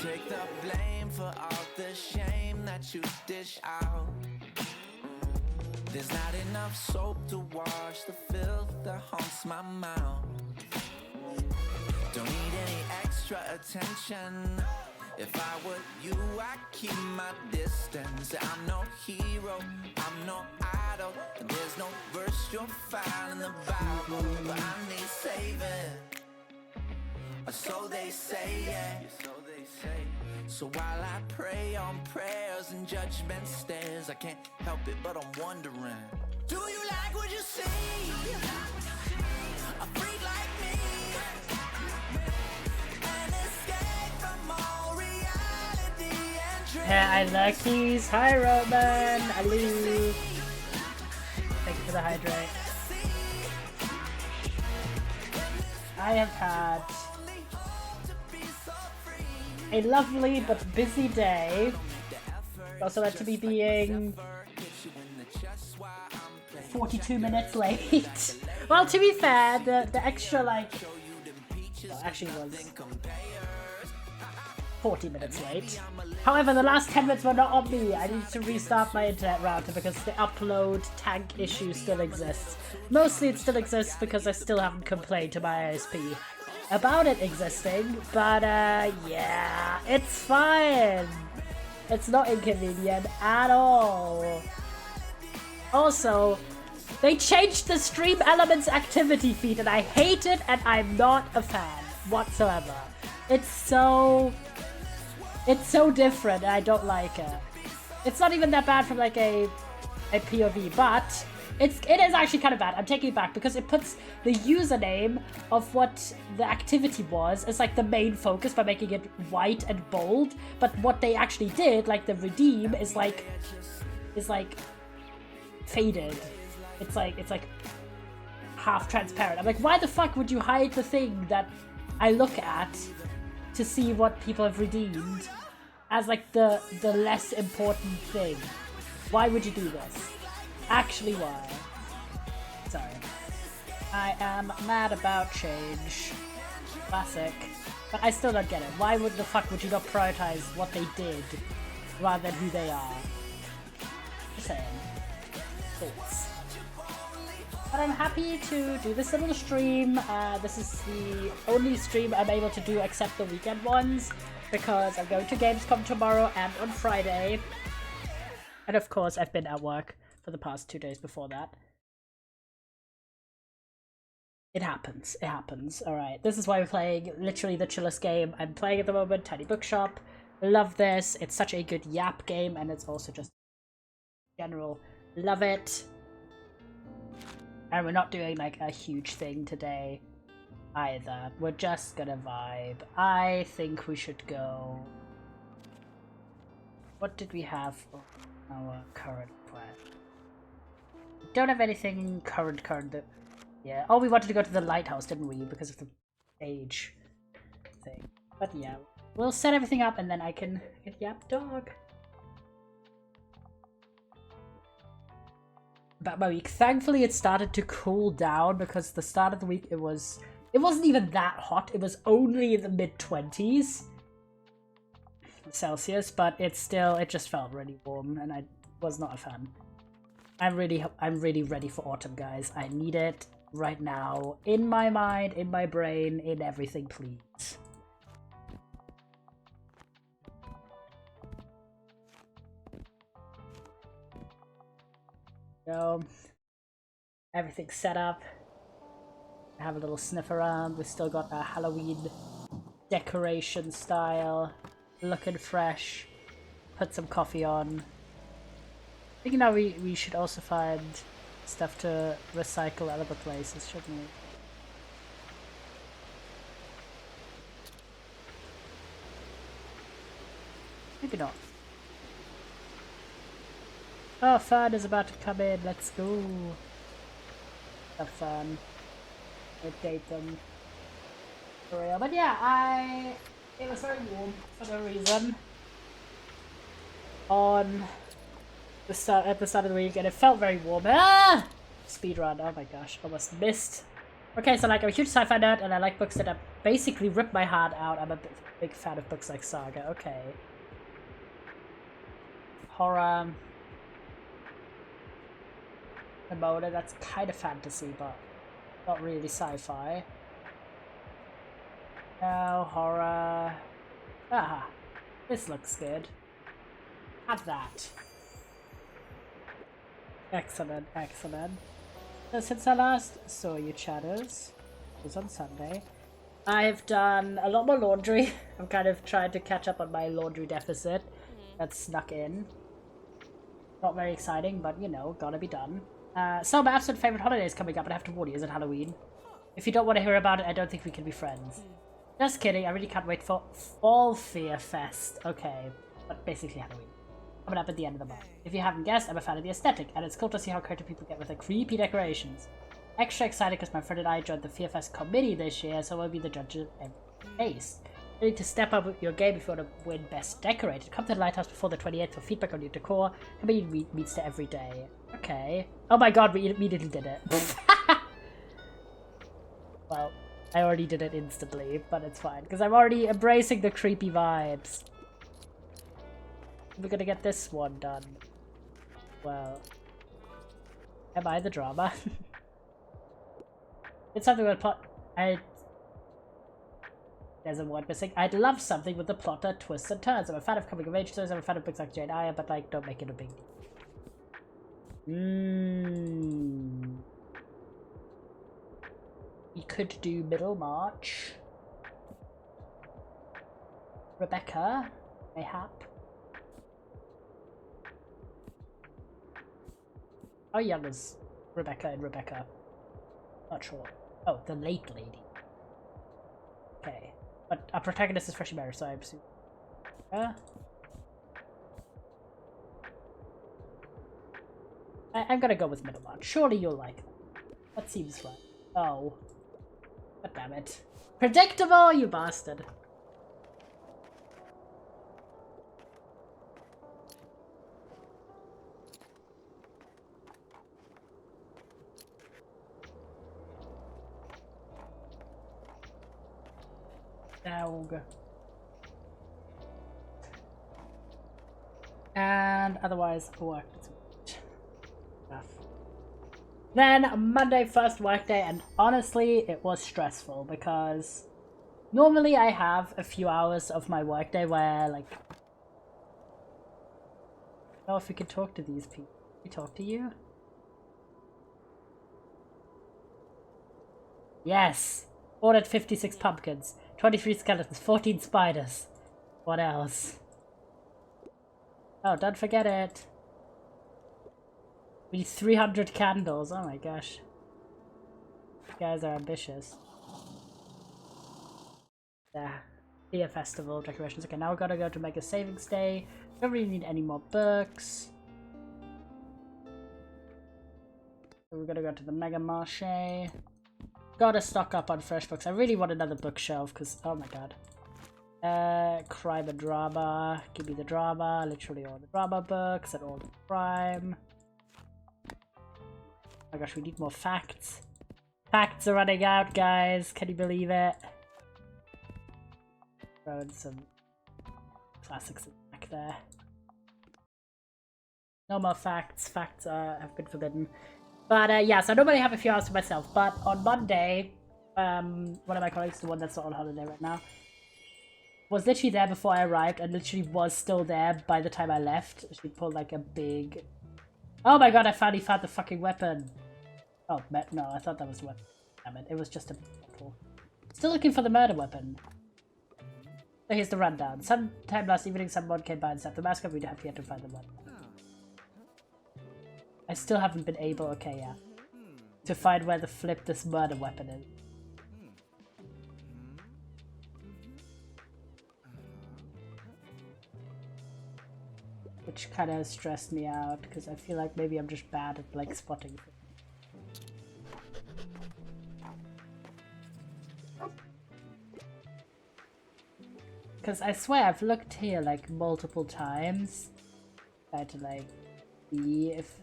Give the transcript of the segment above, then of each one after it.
take the blame for all the shame that you dish out. There's not enough soap to wash the filth that haunts my mouth. Don't need any extra attention. If I were you, I'd keep my distance. I'm no hero, I'm no idol. There's no verse you'll find in the Bible, but I need saving. So they say, yeah. So while I pray on prayers and judgment stares, I can't help it, but I'm wondering, do you like what you see? A freak like me, an escape from all reality and dreams. Yeah, I like these. Hi, Roman. Ali. Thank you for the hydrate. I have had a lovely but busy day. Also led to me being 42 minutes late. Well, to be fair, the extra, like, well, actually it was 40 minutes late. However, the last 10 minutes were not on me. I need to restart my internet router because the upload tank issue still exists. Mostly it still exists because I still haven't complained to my ISP about it existing, but yeah, it's fine. It's not inconvenient at all. Also, they changed the Stream Elements activity feed and I hate it and I'm not a fan whatsoever. It's so different and I don't like it. It's not even that bad from like a POV, but it is actually kind of bad. I'm taking it back because it puts the username of what the activity was as like the main focus by making it white and bold. But what they actually did, like the redeem, is like faded. It's like half transparent. I'm like, why the fuck would you hide the thing that I look at to see what people have redeemed as like the less important thing? Why would you do this? Actually, why? Sorry. I am mad about change. Classic. But I still don't get it. Why would the fuck would you not prioritize what they did rather than who they are? Just saying. Thoughts. But I'm happy to do this little stream. This is the only stream I'm able to do except the weekend ones because I'm going to Gamescom tomorrow and on Friday. And of course, I've been at work for the past 2 days before that. It happens. It happens. Alright, this is why we're playing literally the chillest game I'm playing at the moment, Tiny Bookshop. Love this. It's such a good yap game, and it's also just general. Love it. And we're not doing like a huge thing today either. We're just gonna vibe. I think we should go... What did we have for our current plan? Don't have anything current that... Yeah. Oh, we wanted to go to the lighthouse, didn't we? Because of the age thing. But yeah, we'll set everything up and then I can get Yap Dog. About my week. Thankfully, it started to cool down because the start of the week it wasn't even that hot. It was only in the mid-20s Celsius, but it just felt really warm and I was not a fan. I'm really ready for autumn, guys. I need it right now. In my mind, in my brain, in everything, please. So, everything's set up. I have a little sniff around. We've still got a Halloween decoration style. Looking fresh. Put some coffee on. I think now we should also find stuff to recycle at other places, shouldn't we? Maybe not. Oh, fun is about to come in. Let's go. Have fun. Update them. For real. But yeah, it was very warm for no reason. At the start of the week, and it felt very warm. Ah! Speedrun. Oh my gosh, almost missed Okay, so like I'm a huge sci-fi nerd and I like books that basically rip my heart out. I'm a big fan of books like Saga. Okay. Horror. Mode, that's kind of fantasy, but not really sci-fi. No, horror. Ah, this looks good. Have that. Excellent, excellent. So since I last saw you, chatters, it was on Sunday, I've done a lot more laundry. I'm kind of trying to catch up on my laundry deficit that snuck in. Not very exciting, but you know, gotta be done. So my absolute favorite holiday is coming up, and I have to warn you, is it Halloween? If you don't want to hear about it, I don't think we can be friends. Just kidding, I really can't wait for Fall Fear Fest. Okay, but basically Halloween. Coming up at the end of the month. If you haven't guessed, I'm a fan of the aesthetic, and it's cool to see how creative people get with their creepy decorations. Extra excited because my friend and I joined the Fear Fest committee this year, so we'll be the judges and case. You need to step up your game if you want to win Best Decorated. Come to the Lighthouse before the 28th for feedback on your decor. Committee meets there every day. Okay. Oh my god, we immediately did it. Well, I already did it instantly, but it's fine, because I'm already embracing the creepy vibes. We're gonna get this one done. Well, am I the drama? It's something with plot. There's a word missing. I'd love something with the plot that twists and turns. I'm a fan of coming of age stories. I'm a fan of books like Jane Eyre, but like, don't make it a big deal. We could do Middlemarch. Rebecca, mayhap. How young is Rebecca and Rebecca? Not sure. Oh, the late lady. Okay. But our protagonist is freshly married, so I assume. I'm gonna go with Middlemarch. Surely you'll like that. That seems right. Oh. God damn it. Predictable, you bastard. Dog. And otherwise, work. Then Monday, first workday, and honestly, it was stressful because normally I have a few hours of my workday where, like, I don't know if we could talk to these people. Can we talk to you? Yes! Ordered 56 pumpkins, 23 skeletons, 14 spiders. What else? Oh, don't forget it. We need 300 candles. Oh my gosh. You guys are ambitious. Yeah. Beer festival decorations. Okay, now we gotta go to make a savings day. Don't really need any more books. So we're gonna go to the Mega Marché. Gotta stock up on fresh books. I really want another bookshelf because, oh my god. Crime and drama. Give me the drama. Literally all the drama books and all the crime. Oh my gosh, we need more facts. Facts are running out, guys. Can you believe it? Throwing some classics back there. No more facts. Facts have been forbidden. But yeah, so I normally have a few hours to myself. But on Monday, one of my colleagues, the one that's not on holiday right now, was literally there before I arrived and literally was still there by the time I left. She pulled like a big... Oh my god, I finally found the fucking weapon. Oh, no, I thought that was a weapon. Damn it, it was just a bottle. Still looking for the murder weapon. So here's the rundown. Sometime last evening, someone came by and set the mask up. We have yet to find the weapon. I still haven't been able, okay, yeah, to find where the flip this murder weapon is. Which kind of stressed me out, because I feel like maybe I'm just bad at, like, spotting things. Because I swear I've looked here, like, multiple times. Try to, like, see if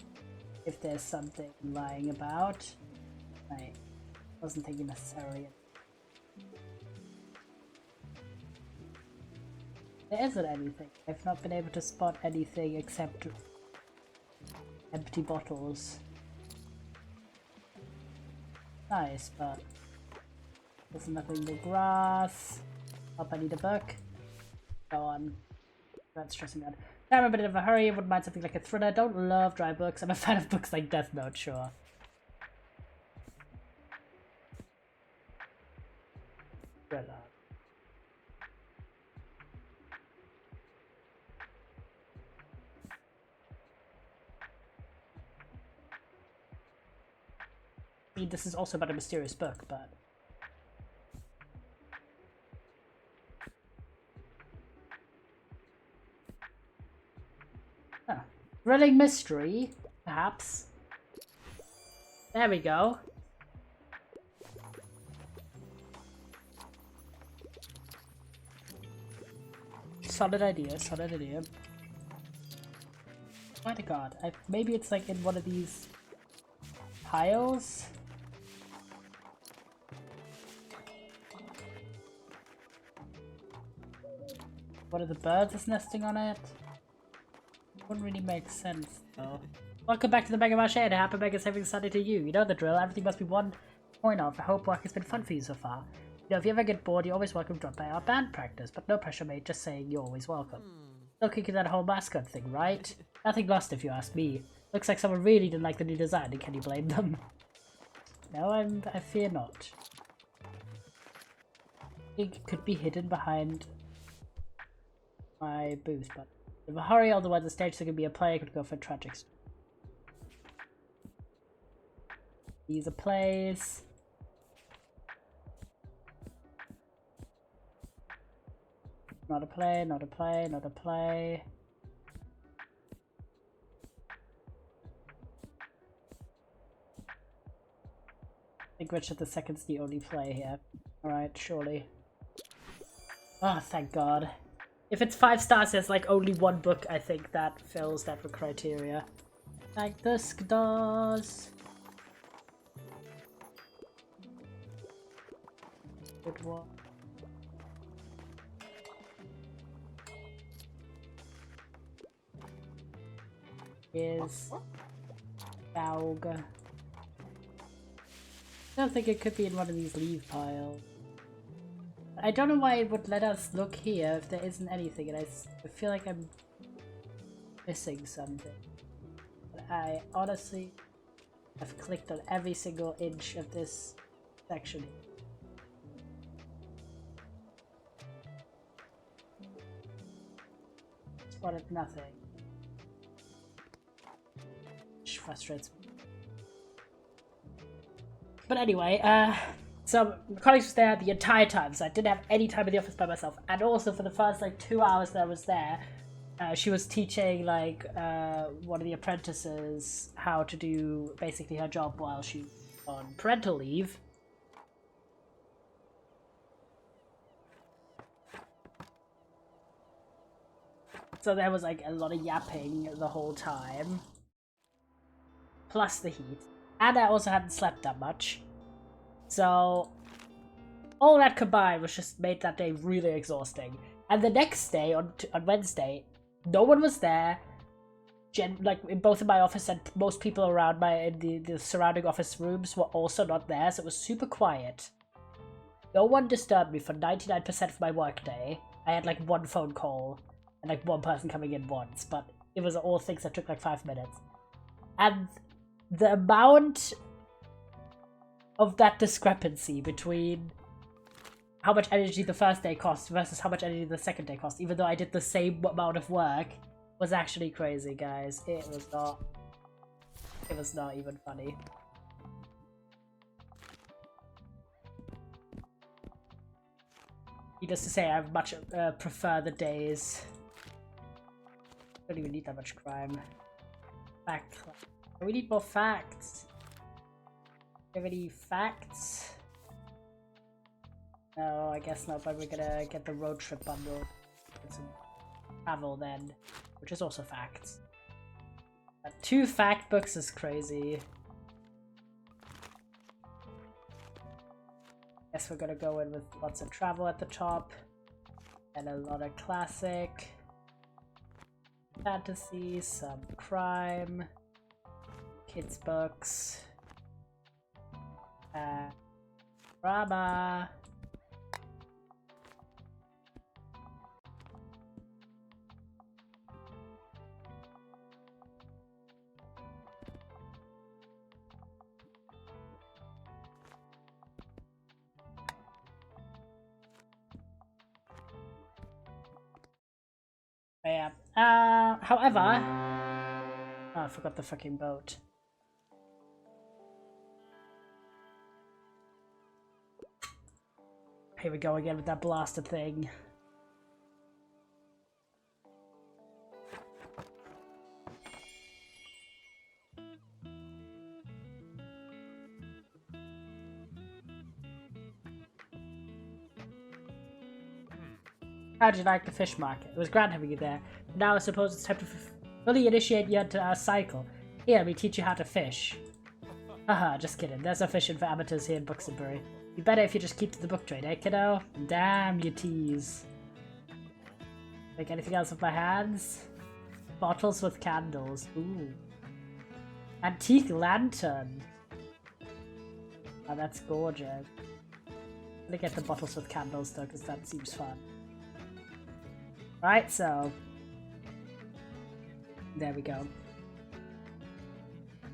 there's something lying about. Right. Wasn't thinking necessarily. There isn't anything. I've not been able to spot anything except empty bottles. Nice, but there's nothing in the grass. Up, I need a book. Go on. That's stressing out. I'm a bit of a hurry. I wouldn't mind something like a thriller. Don't love dry books. I'm a fan of books like Death Note, sure. Thriller. I mean, this is also about a mysterious book, but... Huh. Thrilling mystery, perhaps. There we go. Solid idea, solid idea. Oh my god, maybe it's like in one of these piles? One of the birds is nesting on it? Wouldn't really make sense though. Welcome back to the Mega Marche and a happy Mega Saving Sunday to you. You know the drill, everything must be one point off. I hope work has been fun for you so far. You know, if you ever get bored, you're always welcome to drop by our band practice, but no pressure mate, just saying you're always welcome. No kicking that whole mascot thing, right? Nothing lost if you ask me. Looks like someone really didn't like the new design, and can you blame them? No, I fear not. I think it could be hidden behind my booth, but if I hurry, otherwise the stage there could be a play, I could go for tragic. These are plays. Not a play, not a play, not a play. I think Richard II's the only play here. Alright, surely. Oh, thank God. If it's 5 stars, there's like only one book, I think, that fills that criteria. Like this does. Good one. Is Baug. I don't think it could be in one of these leave piles. I don't know why it would let us look here if there isn't anything, and I feel like I'm missing something. But I honestly have clicked on every single inch of this section. Spotted nothing. Which frustrates me. But anyway, so my colleagues was there the entire time, so I didn't have any time in the office by myself. And also for the first like 2 hours that I was there, she was teaching like one of the apprentices how to do basically her job while she was on parental leave. So there was like a lot of yapping the whole time. Plus the heat. And I also hadn't slept that much. So all that combined was just made that day really exhausting. And the next day, on Wednesday, no one was there. Like in both of my office and most people around in the surrounding office rooms were also not there, so it was super quiet. No one disturbed me for 99% of my workday. I had like one phone call and like one person coming in once, but it was all things that took like 5 minutes. And the amount of that discrepancy between how much energy the first day cost versus how much energy the second day cost, even though I did the same amount of work, was actually crazy, guys. It was not even funny. Needless to say, I much prefer the days. Don't even need that much crime. Fact. We need more facts. Do you have any facts? No, I guess not, but we're gonna get the road trip bundle. Get some travel then, which is also facts. But 2 fact books is crazy. Guess we're gonna go in with lots of travel at the top. And a lot of classic. Fantasy, some crime. Kids books. Drama. Yeah. However, oh, I forgot the fucking boat. Here we go again with that blasted thing. How did you like the fish market? It was grand having you there. Now I suppose it's time to fully initiate you into our cycle. Here, we teach you how to fish. Haha, just kidding. There's no fishing for amateurs here in Buxtonbury. You better if you just keep to the book trade, eh, kiddo? Damn, you tease. Make anything else with my hands? Bottles with candles. Ooh. Antique lantern. Oh, that's gorgeous. I'm gonna get the bottles with candles though, because that seems fun. Right, so there we go.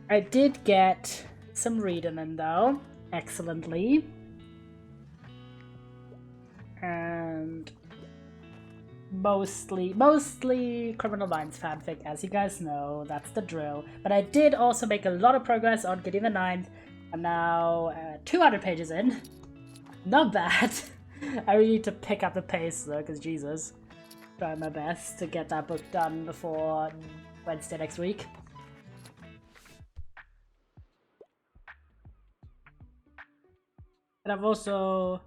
I did get some reading in though, excellently. And mostly Criminal Minds fanfic, as you guys know, that's the drill. But I did also make a lot of progress on getting the 9th. I'm now 200 pages in. Not bad. I really need to pick up the pace though, because Jesus. Try my best to get that book done before Wednesday next week. And I've also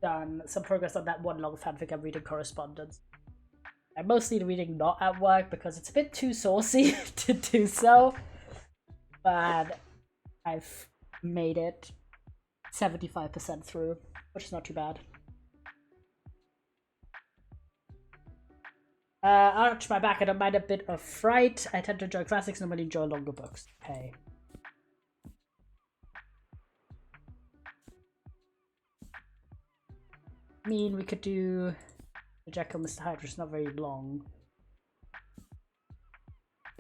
done some progress on that one long fanfic I'm reading, Correspondence. I'm mostly reading not at work because it's a bit too saucy to do so. But I've made it 75% through, which is not too bad. Arch my back, I don't mind a bit of fright. I tend to enjoy classics, normally enjoy longer books. Okay. I mean, we could do the Jekyll Mr. Hyde, which is not very long.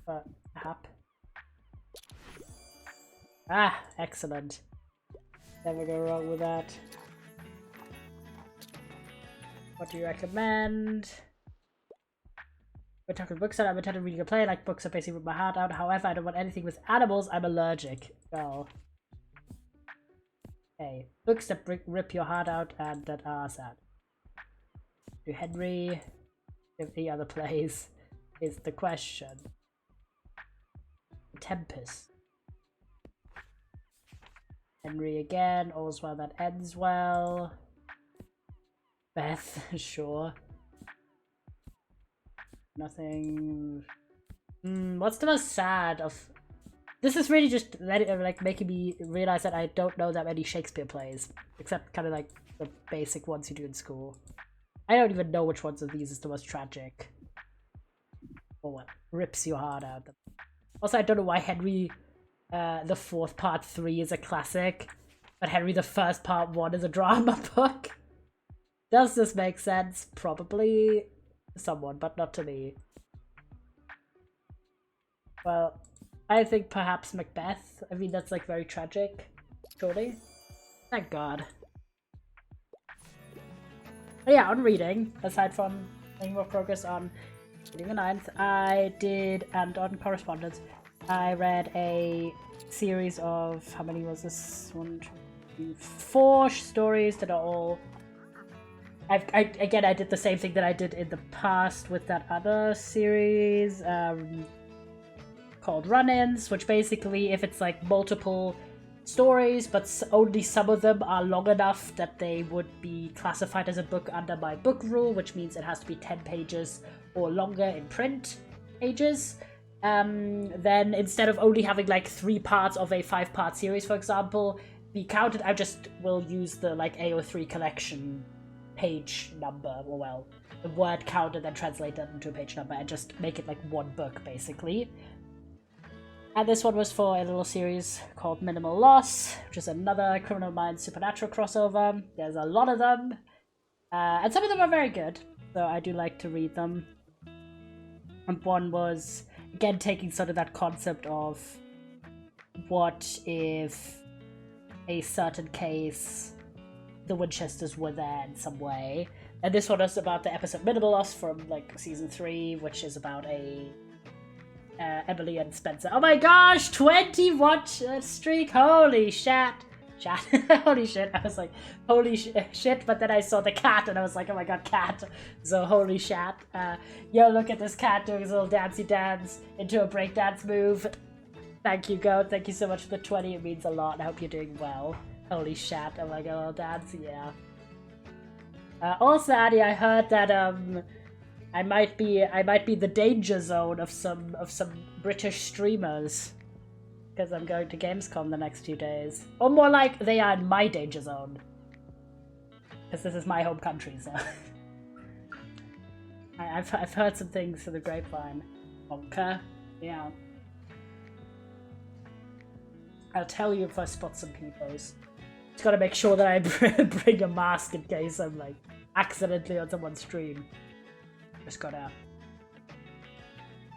But, hap. Ah, excellent. Never go wrong with that. What do you recommend? We're talking books that I'm intending reading a play. I like books that basically rip my heart out. However, I don't want anything with animals. I'm allergic. Well. Hey. Books that rip your heart out and that are sad. Do Henry give the other plays? Is the question. Tempest. Henry again, all's well that ends well. Beth, sure. Nothing. What's the most sad of? This is really just like making me realize that I don't know that many Shakespeare plays, except kind of like the basic ones you do in school. I don't even know which ones of these is the most tragic, or what rips your heart out. Also, I don't know why Henry the 4th part 3 is a classic, but Henry the 1st part 1 is a drama book. Does this make sense? Probably to someone, but not to me. Well, I think perhaps Macbeth. I mean, that's like very tragic, surely. Thank God. But yeah, on reading, aside from making more progress on reading the 9th, I did, and on correspondence, I read a series of, how many was this? 1, 2, 4 stories that are all... Again, I did the same thing that I did in the past with that other series called Run-Ins, which basically, if it's like multiple stories, but only some of them are long enough that they would be classified as a book under my book rule, which means it has to be 10 pages or longer in print pages, then instead of only having like 3 parts of a 5-part series, for example, be counted, I just will use the like AO3 collection page number, or well, the word count and then translate that into a page number and just make it like one book basically. And this one was for a little series called Minimal Loss, which is another Criminal Minds Supernatural crossover. There's a lot of them, and some of them are very good, so I do like to read them. And one was, again, taking sort of that concept of what if a certain case, the Winchesters were there in some way. And this one is about the episode Minimal Loss from like season 3, which is about a Emily and Spencer. Oh my gosh, 20 watch streak! Holy shit! Holy shit! I was like, holy shit! But then I saw the cat, and I was like, oh my god, cat! So holy shit! Yo, look at this cat doing his little dancey dance into a breakdance move. Thank you, Goat. Thank you so much for the 20. It means a lot. I hope you're doing well. Holy shit! I'm like a little dance, yeah. Also, Addy, I heard that I might be the danger zone of some British streamers, because I'm going to Gamescom the next 2 days. Or more like, they are in my danger zone, because this is my home country, so I've heard some things through the grapevine. Okay, yeah. I'll tell you if I spot some peepos. Just gotta make sure that I bring a mask in case I'm like accidentally on someone's stream. Just gotta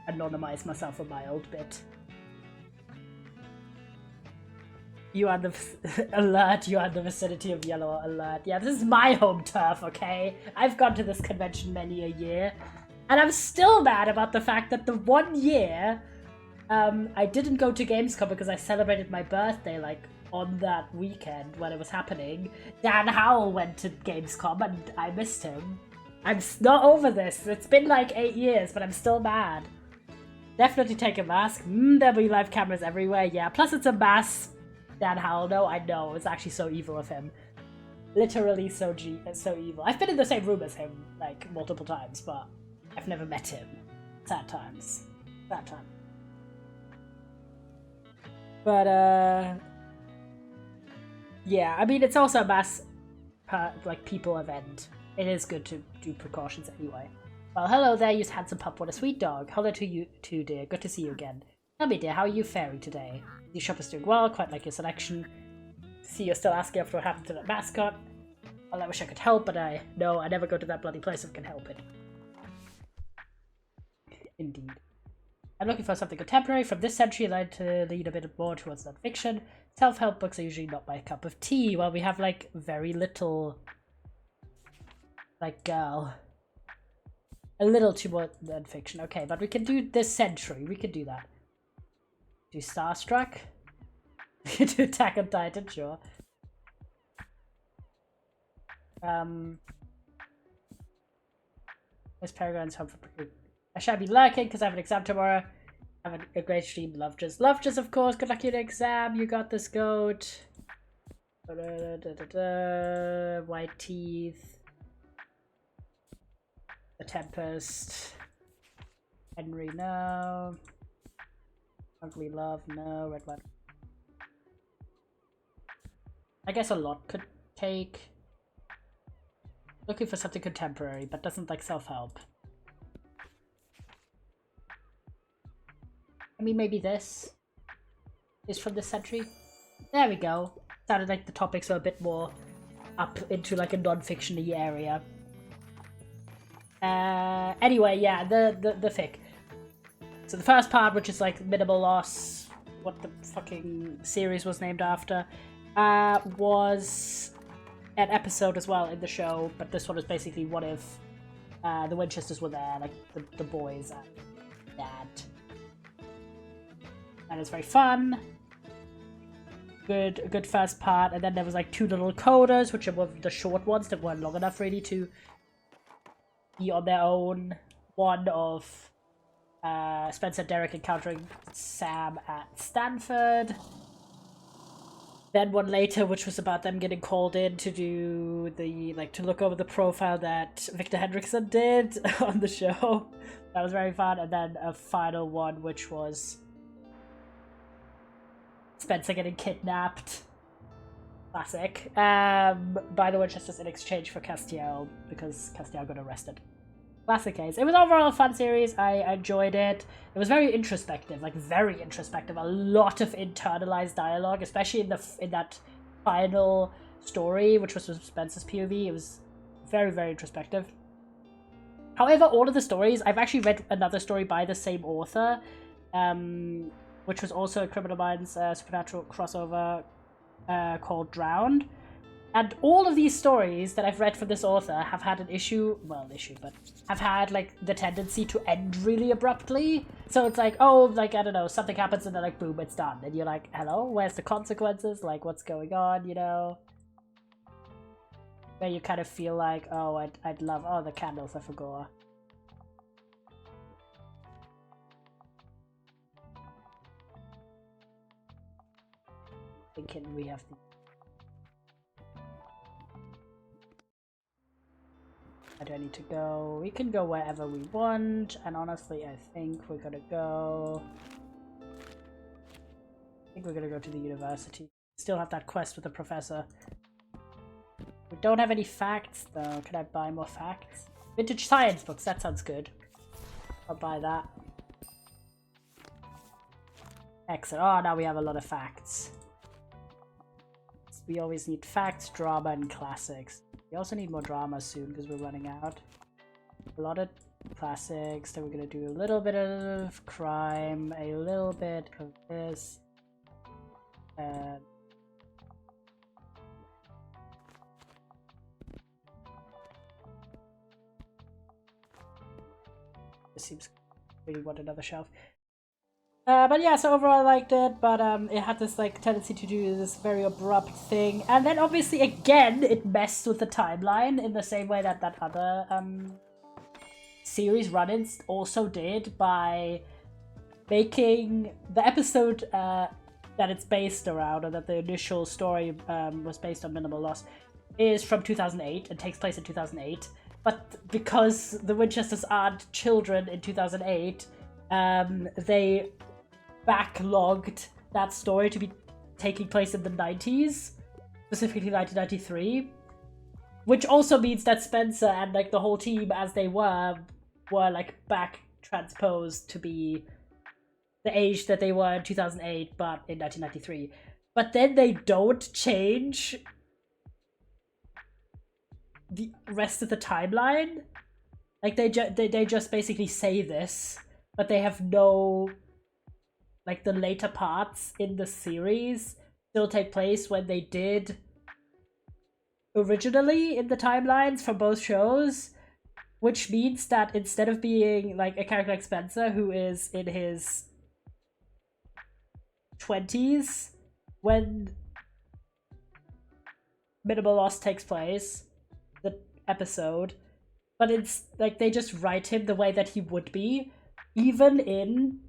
anonymize myself a mild bit. You are the alert. You are in the vicinity of yellow alert. Yeah, this is my home turf. Okay, I've gone to this convention many a year, and I'm still mad about the fact that the 1 year I didn't go to Gamescom because I celebrated my birthday like on that weekend when it was happening. Dan Howell went to Gamescom and I missed him. I'm not over this. It's been like 8 years, but I'm still mad. Definitely take a mask. There'll be live cameras everywhere. Yeah, plus it's a mask. Dan Howell, no, I know. It's actually so evil of him. Literally so evil. I've been in the same room as him, like, multiple times, but I've never met him. Sad times. Sad time. But, yeah, I mean, it's also a mass, like, people event. It is good to do precautions anyway. Well, hello there, you handsome pup. What a sweet dog. Hello to you too, dear. Good to see you again. Tell me, dear, how are you faring today? The shop is doing well, quite like your selection. See, you're still asking after what happened to that mascot. Well, I wish I could help, but I never go to that bloody place if I can help it. Indeed. I'm looking for something contemporary from this century. I'd like to lean a bit more towards non-fiction. Self-help books are usually not my cup of tea. Well, we have, like, very little... like, girl. A little too more non-fiction. Okay, but we can do this century. We can do that. Do Starstruck? We can do Attack on Titan, sure. This Peregrine's home for... I shall be lurking because I have an exam tomorrow. Have a great stream. Lovejas. Lovejas, of course. Good luck in your exam. You got this, goat. White teeth. The Tempest. Henry, no. Ugly Love, no. Red one. I guess a lot could take. Looking for something contemporary, but doesn't like self-help. I mean, maybe this is from this century. There we go. Sounded like the topics are a bit more up into like a non-fiction-y area. Anyway, yeah, the fic. So the first part, which is like Minimal Loss, what the fucking series was named after, was an episode as well in the show, but this one is basically what if the Winchesters were there, like the boys and dad. And it's very fun. Good first part, and then there was like 2 little coders, which are the short ones that weren't long enough really to be on their own. One of Spencer and Derek encountering Sam at Stanford. then one later, which was about them getting called in to do the, like, to look over the profile that Victor Hendrickson did on the show. That was very fun. And then a final one, which was Spencer getting kidnapped. Classic. By the Winchesters in exchange for Castiel, because Castiel got arrested. Classic case. It was overall a fun series. I enjoyed it. It was very introspective, like very introspective. A lot of internalized dialogue, especially in that final story, which was Spencer's POV. It was very, very introspective. However, all of the stories, I've actually read another story by the same author, which was also a Criminal Minds Supernatural crossover called Drowned. And all of these stories that I've read from this author have had but have had, like, the tendency to end really abruptly. So it's like, oh, like, I don't know, something happens and then, like, boom, it's done. And you're like, hello, where's the consequences? Like, what's going on, you know? Where you kind of feel like, oh, I'd love, oh, the candles, I forgot. Thinking we have the... I don't need to go. We can go wherever we want, and honestly, I think we're gonna go... I think we're gonna go to the university. Still have that quest with the professor. We don't have any facts, though. Can I buy more facts? Vintage science books, that sounds good. I'll buy that. Excellent. Oh, now we have a lot of facts. We always need facts, drama, and classics. We also need more drama soon because we're running out. A lot of classics. Then we're gonna do a little bit of crime, a little bit of this. This seems really want another shelf. But yeah, so overall I liked it, but it had this, like, tendency to do this very abrupt thing, and then obviously again it messed with the timeline in the same way that that other series run-ins also did, by making the episode that it's based around, or that the initial story was based on Minimal Loss, is from 2008 and takes place in 2008, but because the Winchesters aren't children in 2008, they backlogged that story to be taking place in the 90s, specifically 1993, which also means that Spencer and, like, the whole team, as they were like back transposed to be the age that they were in 2008 but in 1993. But then they don't change the rest of the timeline. Like, they just basically say this, but they have no, like, the later parts in the series still take place when they did originally in the timelines for both shows, which means that instead of being, like, a character like Spencer, who is in his 20s when Minimal Loss takes place, the episode, but it's like they just write him the way that he would be, even in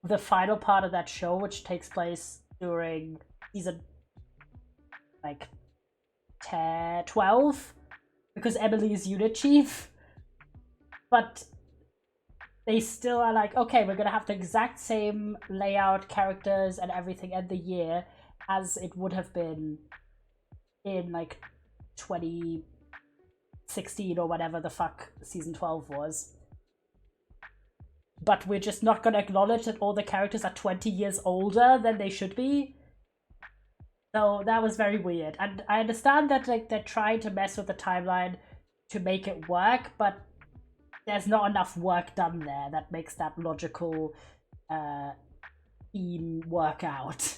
the final part of that show, which takes place during season, like, 12, because Emily's unit chief. But they still are like, okay, we're gonna have the exact same layout, characters, and everything in the year as it would have been in, like, 2016 or whatever the fuck season 12 was. But we're just not gonna acknowledge that all the characters are 20 years older than they should be. So that was very weird. And I understand that, like, they're trying to mess with the timeline to make it work, but there's not enough work done there that makes that logical theme work out,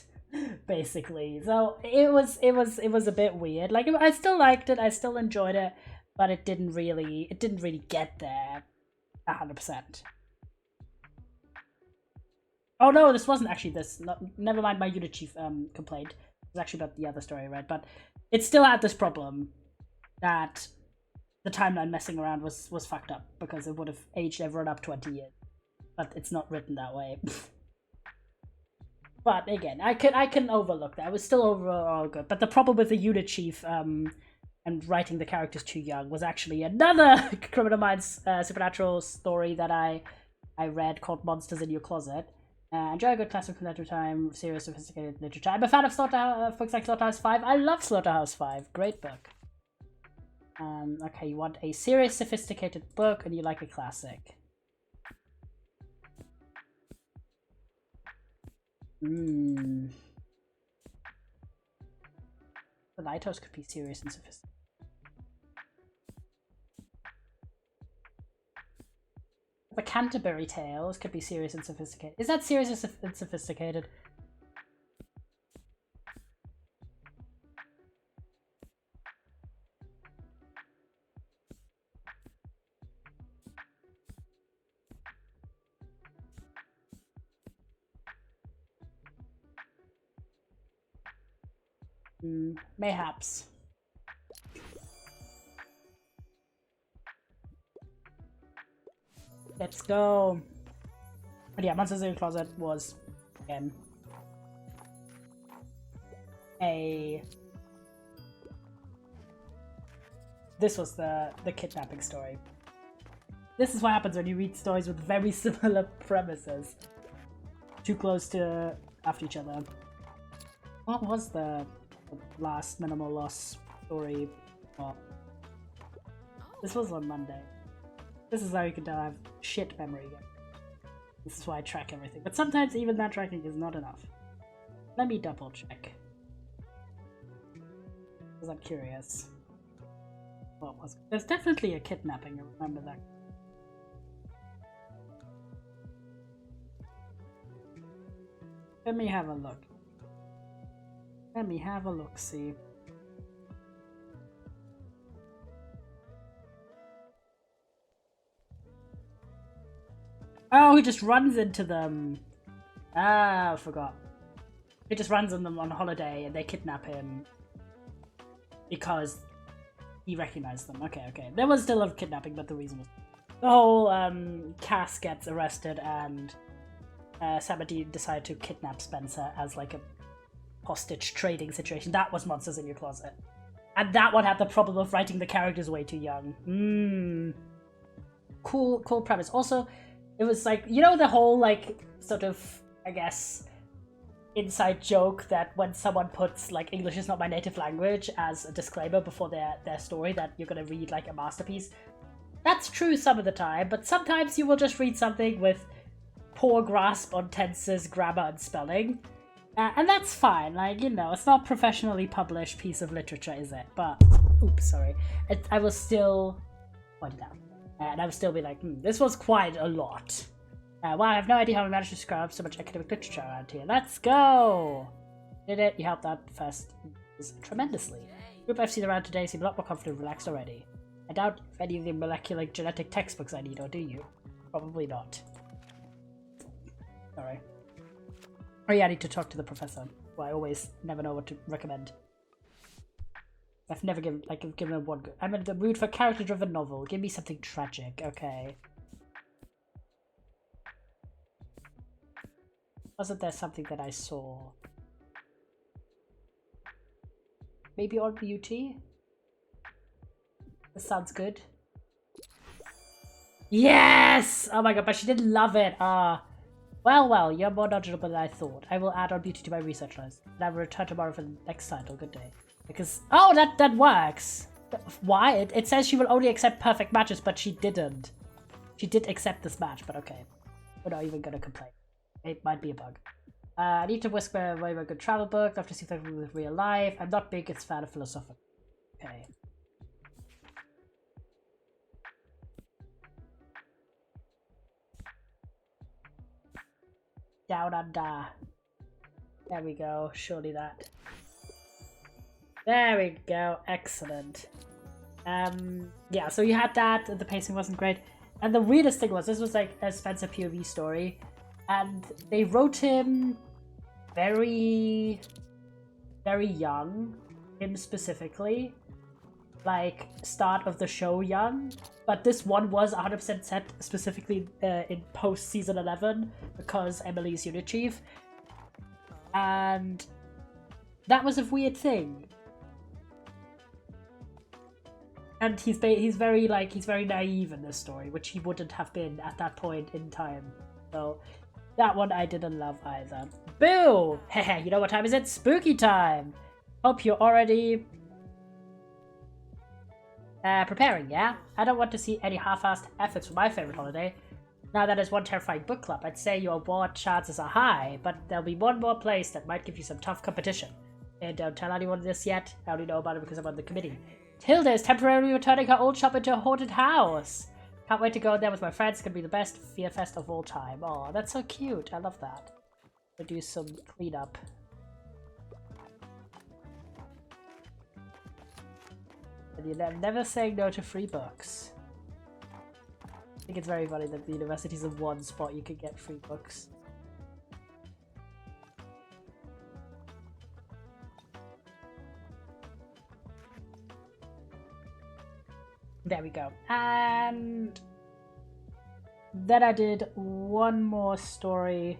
basically. So it was a bit weird. Like, I still liked it, I still enjoyed it, but it didn't really get there 100%. Oh no, this wasn't actually this. No, never mind my unit chief complaint. It was actually about the other story I read, but it still had this problem that the timeline messing around was fucked up, because it would have aged everyone up 20 years. But it's not written that way. But again, I can overlook that. It was still overall good. But the problem with the unit chief and writing the characters too young was actually another Criminal Minds supernatural story that I read called Monsters in Your Closet. Enjoy a good classic from that time, serious, sophisticated literature. I'm a fan of books like Slaughterhouse 5. I love Slaughterhouse 5. Great book. Okay, you want a serious, sophisticated book, and you like a classic. The Lighthouse could be serious and sophisticated. The Canterbury Tales could be serious and sophisticated. Is that serious and sophisticated? Mayhaps. Let's go. But yeah, Monsters in the Closet was, again, this was the kidnapping story. This is what happens when you read stories with very similar premises. Too close to after each other. What was the last Minimal Loss story? Oh. This was on Monday. This is how you can tell I have shit memory again. This is why I track everything. But sometimes even that tracking is not enough. Let me double check. Because I'm curious. What was it? There's definitely a kidnapping, I remember that. Let me have a look. Let me have a look, see. Oh, he just runs into them. Ah, I forgot. He just runs on them on holiday and they kidnap him because he recognized them. Okay, okay. There was still a kidnapping, but the reason was the whole Cass gets arrested and Samadi decided to kidnap Spencer as like a hostage trading situation. That was Monsters in Your Closet. And that one had the problem of writing the characters way too young. Cool premise. Also, it was like, you know, the whole like sort of, I guess, inside joke that when someone puts like English is not my native language as a disclaimer before their story that you're gonna read like a masterpiece. That's true some of the time, but sometimes you will just read something with poor grasp on tenses, grammar, and spelling. And that's fine, like, you know, it's not a professionally published piece of literature, is it? But, oops, sorry. I will still point it out. And I will still be like, this was quite a lot. Wow, I have no idea how we managed to scrub so much academic literature around here. Let's go! Did it? You helped out first tremendously. The group I've seen around today seem a lot more confident and relaxed already. I doubt if any of the molecular genetic textbooks I need, or do you? Probably not. Sorry. Oh yeah, I need to talk to the professor, who I always never know what to recommend. I've never given him one good. I'm in the mood for a character-driven novel. Give me something tragic, okay. Wasn't there something that I saw? Maybe on Beauty? This sounds good. Yes! Oh my god, but she didn't love it. Well, you're more knowledgeable than I thought. I will add on Beauty to my research list. And I will return tomorrow for the next title. Good day. Because, oh, that works. Why? It says she will only accept perfect matches, but she didn't. She did accept this match, but okay. We're not even gonna complain. It might be a bug. I need to whisper a very, very good travel book. I have to see if I can with real life. I'm not biggest fan of philosophical. Okay. Down under. There we go. Surely that. There we go. Excellent. Yeah, so you had that. The pacing wasn't great. And the weirdest thing was, this was like a Spencer POV story. And they wrote him very, very young. Him specifically. Like, start of the show young. But this one was 100% set specifically in post-season 11 because Emily's unit chief. And that was a weird thing. And he's very naive in this story, which he wouldn't have been at that point in time. So that one I didn't love either. Boo! Hehe, you know what time is it? Spooky time! Hope you're already preparing, yeah? I don't want to see any half-assed efforts for my favorite holiday. Now that is one terrifying book club, I'd say your award chances are high, but there'll be one more place that might give you some tough competition. And don't tell anyone this yet, I only know about it because I'm on the committee. Tilda is temporarily returning her old shop into a haunted house! Can't wait to go there with my friends, it's gonna be the best Fear Fest of all time. Oh, that's so cute, I love that. We'll do some cleanup. And you're never saying no to free books. I think it's very funny that the university's the one spot you could get free books. There we go. And then I did one more story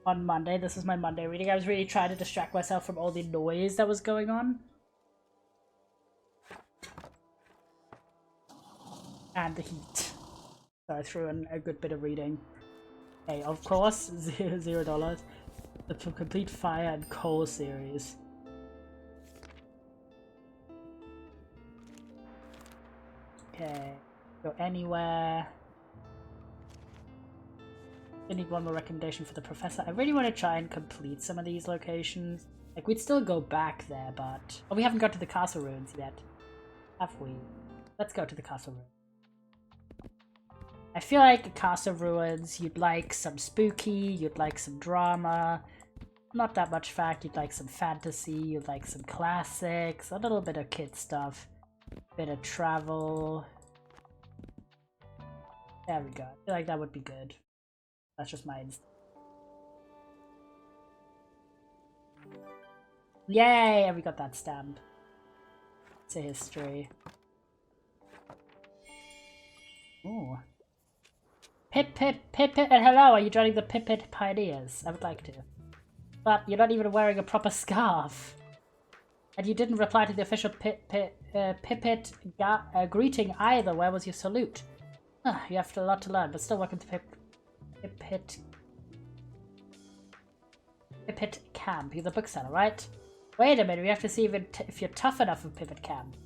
on Monday. This is my Monday reading. I was really trying to distract myself from all the noise that was going on. And the heat. So I threw in a good bit of reading. Okay, of course, $0. The complete Fire and Coal series. Okay, go anywhere. I need one more recommendation for the professor. I really want to try and complete some of these locations. Like, we'd still go back there, but... Oh, we haven't got to the castle ruins yet. Have we? Let's go to the castle ruins. I feel like Castle Ruins, you'd like some spooky, you'd like some drama, not that much fact, you'd like some fantasy, you'd like some classics, a little bit of kid stuff, bit of travel. There we go. I feel like that would be good. That's just my instinct. Yay! And we got that stamp. It's a history. Ooh. Pip, and hello, are you joining the Pip Pioneers? I would like to. But you're not even wearing a proper scarf. And you didn't reply to the official Pipit greeting either. Where was your salute? You have a lot to learn, but still welcome to Pipit Camp. You're the bookseller, right? Wait a minute, we have to see if you're tough enough for Pipit Camp.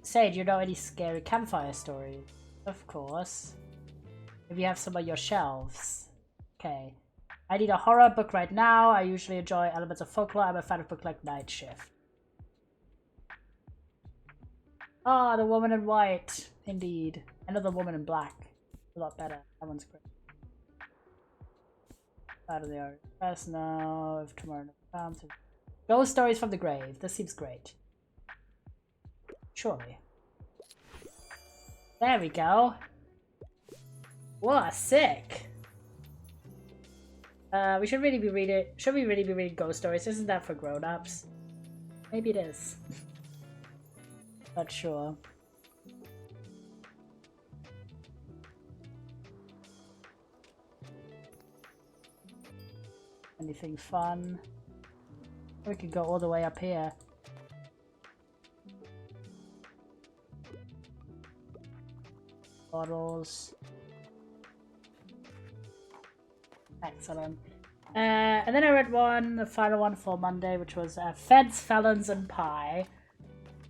Say, do you know any scary campfire stories? Of course. If you have some on your shelves. Okay. I need a horror book right now. I usually enjoy elements of folklore. I'm a fan of books like Night Shift. Ah, The Woman in White. Indeed. Another Woman in Black. A lot better. That one's great. Out of the art. Best now. If tomorrow never comes. Ghost Stories from the Grave. This seems great. Surely. There we go. Whoa, sick. We should really be reading. Should we really be reading ghost stories? Isn't that for grown-ups? Maybe it is. Not sure. Anything fun? We could go all the way up here. Bottles. Excellent. And then I read the final one for Monday, which was Feds, Felons, and Pie.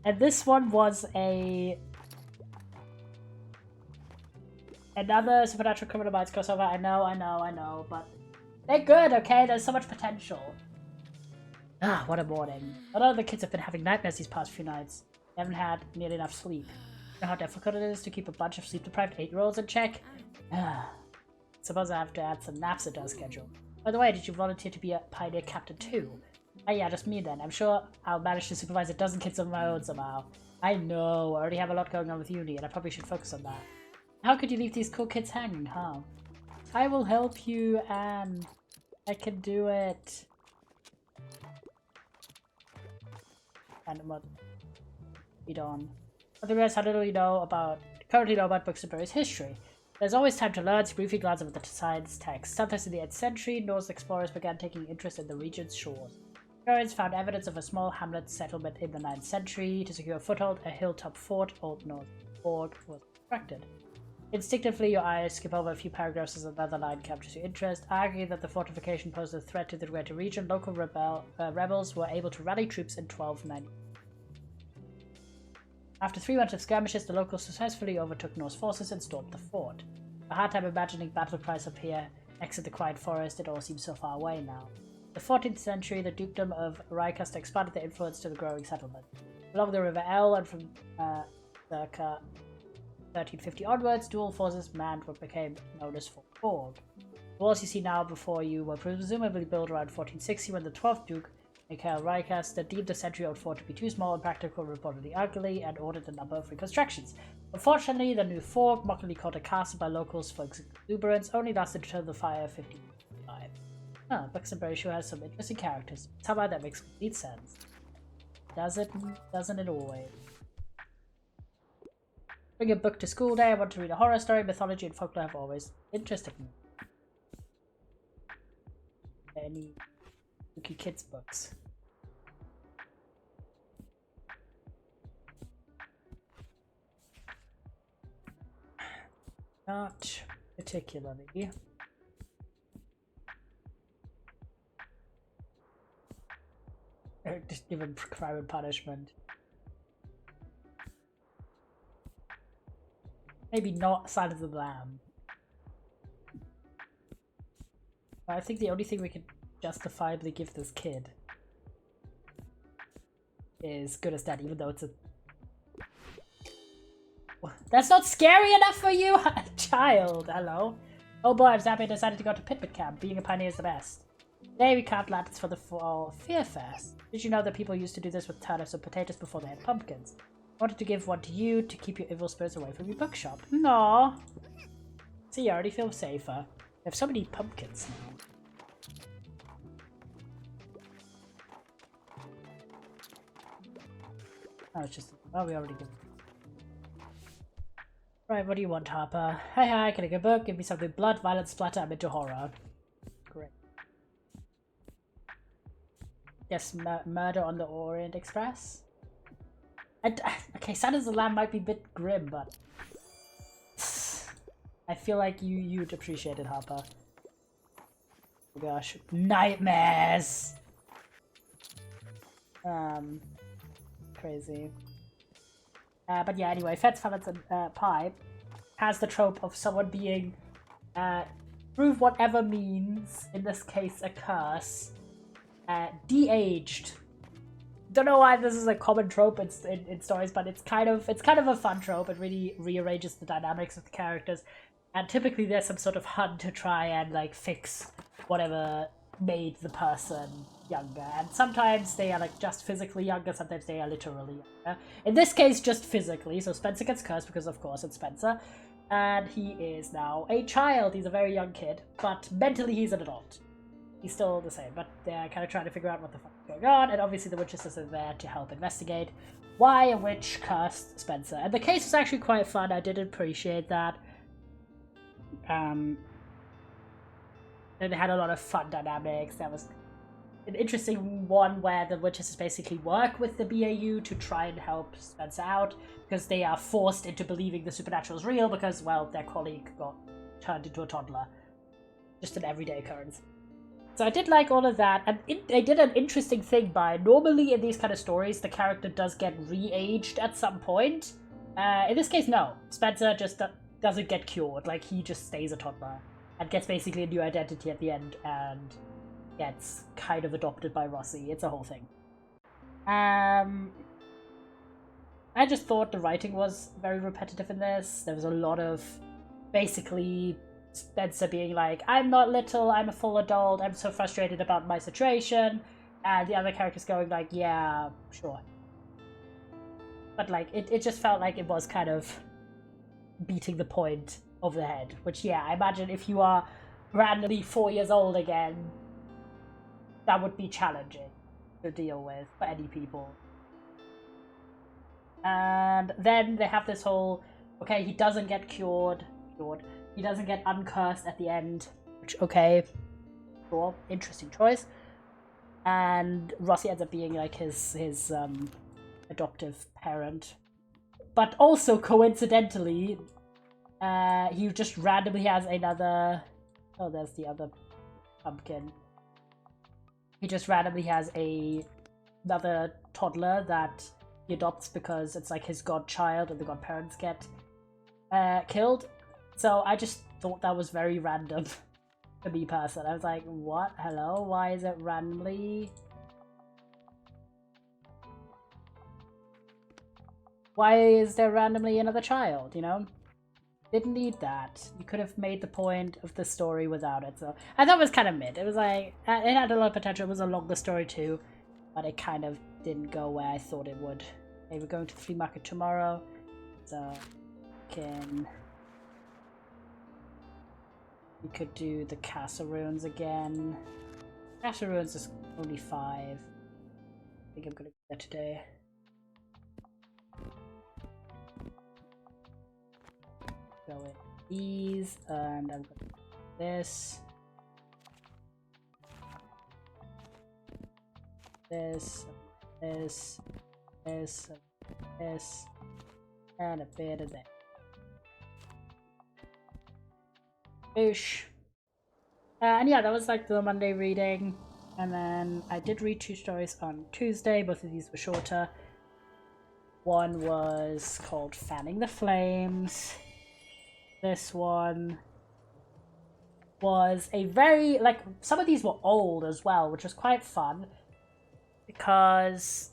And this one was another Supernatural Criminal Minds crossover. I know, but they're good, okay? There's so much potential. Ah, what a morning. A lot of the kids have been having nightmares these past few nights. They haven't had nearly enough sleep. You know how difficult it is to keep a bunch of sleep-deprived 8-year-olds in check? Suppose I have to add some naps into our schedule. By the way, did you volunteer to be a Pioneer Captain too? Oh yeah, just me then. I'm sure I'll manage to supervise a dozen kids of my own somehow. I know, I already have a lot going on with uni, and I probably should focus on that. How could you leave these cool kids hanging, huh? I will help you, Anne. I can do it. And what? Read on. Otherwise, how little you know about currently know about books and Barry's history. There's always time to learn. So briefly glance over the science text. Sometimes in the 8th century, Norse explorers began taking interest in the region's shores. Historians found evidence of a small hamlet settlement in the 9th century. To secure a foothold, a hilltop fort, Old Norse Fort, was constructed. Instinctively, your eyes skip over a few paragraphs as another line captures your interest. Arguing that the fortification posed a threat to the greater region, local rebels were able to rally troops in 1290. After 3 months of skirmishes, the locals successfully overtook Norse forces and stormed the fort. A hard time imagining battle cries up here, exit the quiet forest, it all seems so far away now. In the 14th century, the dukedom of Rikasta expanded their influence to the growing settlement. Along the River El and from circa 1350 onwards, dual forces manned what became known as Fort Borg. The walls you see now before you were presumably built around 1460 when the 12th Duke, Mikhail Rikasta, deemed the century-old fort to be too small and practical, reportedly ugly, and ordered a number of reconstructions. Unfortunately, the new fort, mockingly called a castle by locals for exuberance, only lasted until the fire of 1555. Buxenberry sure has some interesting characters. Somehow that makes complete sense. Doesn't it always? Bring a book to school day. I want to read a horror story. Mythology and folklore have always interested me. Any spooky kids books? Not particularly. Just given crime and punishment. Maybe not Silence of the Lamb. But I think the only thing we can justifiably give this kid is Good as Dead, even though it's a... That's not scary enough for you, child. Hello. Oh boy, I'm so happy I decided to go to Pitbit Camp. Being a pioneer is the best. Today we count lanterns for the fall Fear Fest. Did you know that people used to do this with turnips and potatoes before they had pumpkins? I wanted to give one to you to keep your evil spirits away from your bookshop. No. See, I already feel safer. We have so many pumpkins now. Oh, it's just... Oh, we already give it. Right, what do you want, Harper? Hi, can I get a book? Give me something blood, violence, splatter, I'm into horror. Great. Yes, Murder on the Orient Express? Okay, Silence of the Lamb might be a bit grim, but... I feel like you'd appreciate it, Harper. Oh gosh. Nightmares! Crazy. But yeah, anyway, Feds, Fallets, and Pie has the trope of someone being, through whatever means, in this case a curse, de-aged. Don't know why this is a common trope in stories, but it's kind of a fun trope. It really rearranges the dynamics of the characters, and typically there's some sort of hunt to try and like fix whatever made the person younger, and sometimes they are like just physically younger, sometimes they are literally younger. In this case, just physically, so Spencer gets cursed because of course it's Spencer, and he is now a child. He's a very young kid, but mentally he's an adult. He's still the same, but they're kind of trying to figure out what the fuck is going on, and obviously the Winchesters are there to help investigate why a witch cursed Spencer. And the case was actually quite fun. I did appreciate that. It had a lot of fun dynamics. There was an interesting one where the Winchesters basically work with the BAU to try and help Spencer out, because they are forced into believing the supernatural is real because, well, their colleague got turned into a toddler. Just an everyday occurrence. So I did like all of that, and they did an interesting thing by, normally in these kind of stories, the character does get re-aged at some point. In this case, no. Spencer just doesn't get cured, like he just stays a toddler, and gets basically a new identity at the end, and gets kind of adopted by Rossi. It's a whole thing. I just thought the writing was very repetitive in this. There was a lot of, basically, Spencer being like, I'm not little, I'm a full adult, I'm so frustrated about my situation, and the other characters going like, yeah, sure. But like, it just felt like it was kind of beating the point over the head, which, yeah, I imagine if you are randomly 4 years old again, that would be challenging to deal with for any people. And then they have this whole, okay, he doesn't get cured, He doesn't get uncursed at the end, which, okay, cool, interesting choice. And Rossi ends up being like his adoptive parent. But also, coincidentally, he just randomly has another... Oh, there's the other pumpkin. He just randomly has another toddler that he adopts because it's like his godchild and the godparents get killed. So I just thought that was very random to me personally. I was like, what? Hello? Why is it randomly? Why is there randomly another child, you know? Didn't need that. You could have made the point of the story without it. So I thought it was kind of mid. It was like, it had a lot of potential. It was a longer story too, but it kind of didn't go where I thought it would. Okay, we're going to the flea market tomorrow, so we could do the castle ruins again. Castle ruins is only 5. I think I'm gonna do that today. Go with these, and I'm gonna do this. This, and a bit of that. Boosh. And yeah, that was like the Monday reading. And then I did read 2 stories on Tuesday. Both of these were shorter. One was called Fanning the Flames. This one was a very, like, some of these were old as well, which was quite fun. Because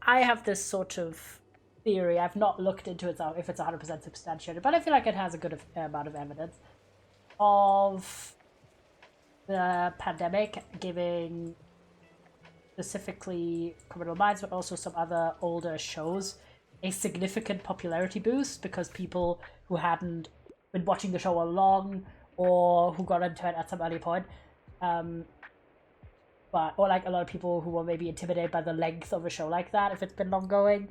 I have this sort of theory. I've not looked into it if it's 100% substantiated, but I feel like it has a good amount of evidence of the pandemic giving specifically Criminal Minds, but also some other older shows, a significant popularity boost because people who hadn't been watching the show along or who got into it at some early point, or like a lot of people who were maybe intimidated by the length of a show like that if it's been long going,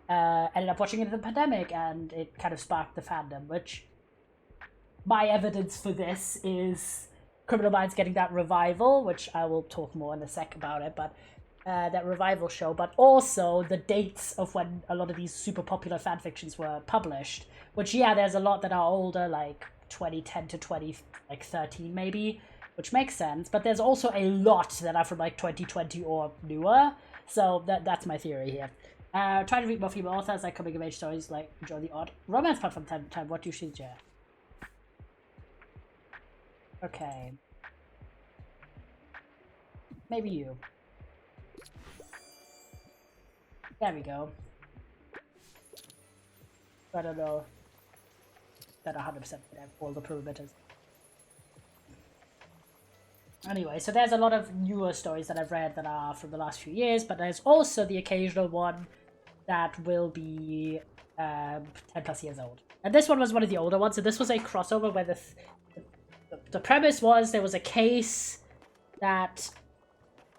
ended up watching it in the pandemic, and it kind of sparked the fandom, which my evidence for this is Criminal Minds getting that revival, which I will talk more in a sec about it, but that revival show, but also the dates of when a lot of these super popular fanfictions were published, which, yeah, there's a lot that are older, like 2010 to 2013 maybe, which makes sense, but there's also a lot that are from like 2020 or newer, so that's my theory here. Trying to read more female authors, like coming of age stories, like enjoy the odd romance part from time to time. What do you suggest? Okay. Maybe you. There we go. I don't know that 100% have all the parameters. Anyway, so there's a lot of newer stories that I've read that are from the last few years, but there's also the occasional one that will be 10 plus years old. And this one was one of the older ones, so this was a crossover where the premise was there was a case that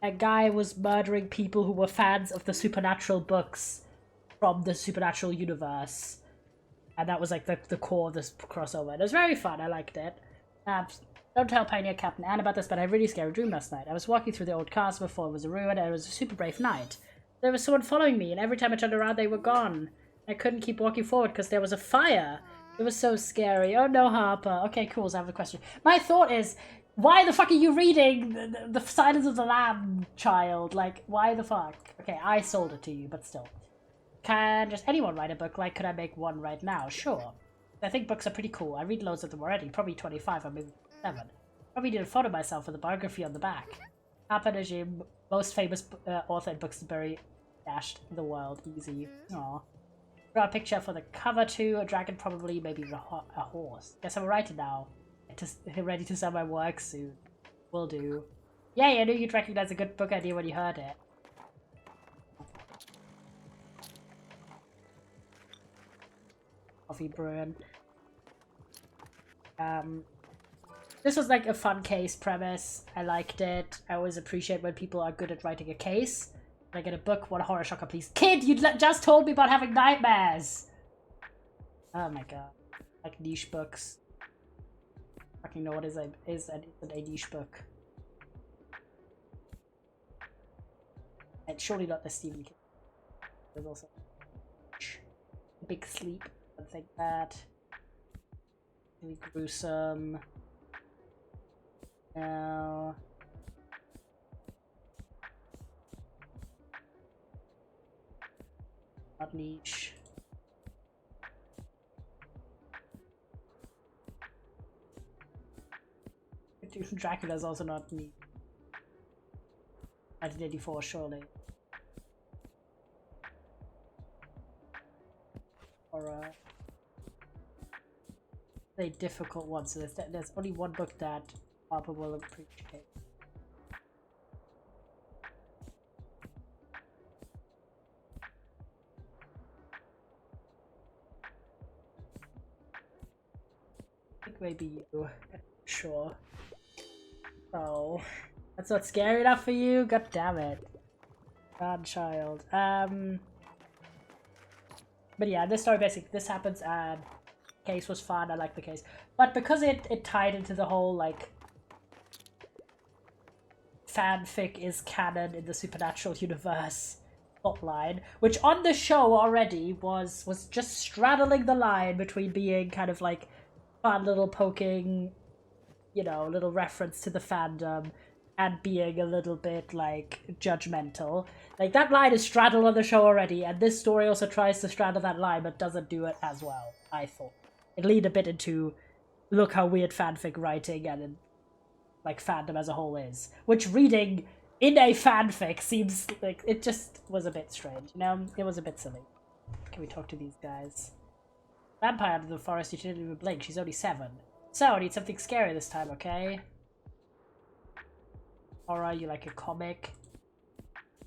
a guy was murdering people who were fans of the supernatural books from the supernatural universe. And that was like the core of this crossover. It was very fun, I liked it. Don't tell Pioneer Captain Anne about this, but I had a really scary dream last night. I was walking through the old castle before it was a ruin, and it was a super brave night. There was someone following me, and every time I turned around, they were gone. I couldn't keep walking forward because there was a fire. It was so scary. Oh no, Harper. Okay, cool, so I have a question. My thought is, why the fuck are you reading the Silence of the Lamb, child? Like, why the fuck? Okay, I sold it to you, but still. Can just anyone write a book? Like, could I make one right now? Sure. I think books are pretty cool. I read loads of them already. Probably 25 or maybe 7. Probably did a photo myself with a biography on the back. Harper Najim, most famous author in books to bury dashed the world. Easy. Aww. Draw a picture for the cover too. A dragon, probably, maybe a horse. Guess I'm writing now. Ready to sell my work soon. Will do. Yay, I knew you'd recognize a good book idea when you heard it. Coffee brewing. This was like a fun case premise. I liked it. I always appreciate when people are good at writing a case. Can I get a book? What a horror shocker, please. Kid, you just told me about having nightmares! Oh my god. like niche books. I fucking know what is a niche book. And surely not the Stephen King. There's also Big Sleep, something like that. Really gruesome. No. Not niche. Dracula's also not niche. 1984, surely. Horror. A difficult one, so there's only one book that Harper will appreciate. I think maybe you. Sure. Oh, that's not scary enough for you? God damn it. Godchild. But yeah, this story basically, this happens and case was fun, I like the case. But because it tied into the whole, like, fanfic is canon in the supernatural universe plotline, which on the show already was just straddling the line between being kind of like fun little poking, you know, little reference to the fandom and being a little bit like judgmental. Like that line is straddled on the show already, and this story also tries to straddle that line but doesn't do it as well, I thought. It leaned a bit into look how weird fanfic writing and like fandom as a whole is, which reading in a fanfic seems like it just was a bit strange, you know? It was a bit silly. Can we talk to these guys? Vampire out of the forest, you didn't even blink, she's only 7. So, I need something scary this time, okay? Horror, you like a comic?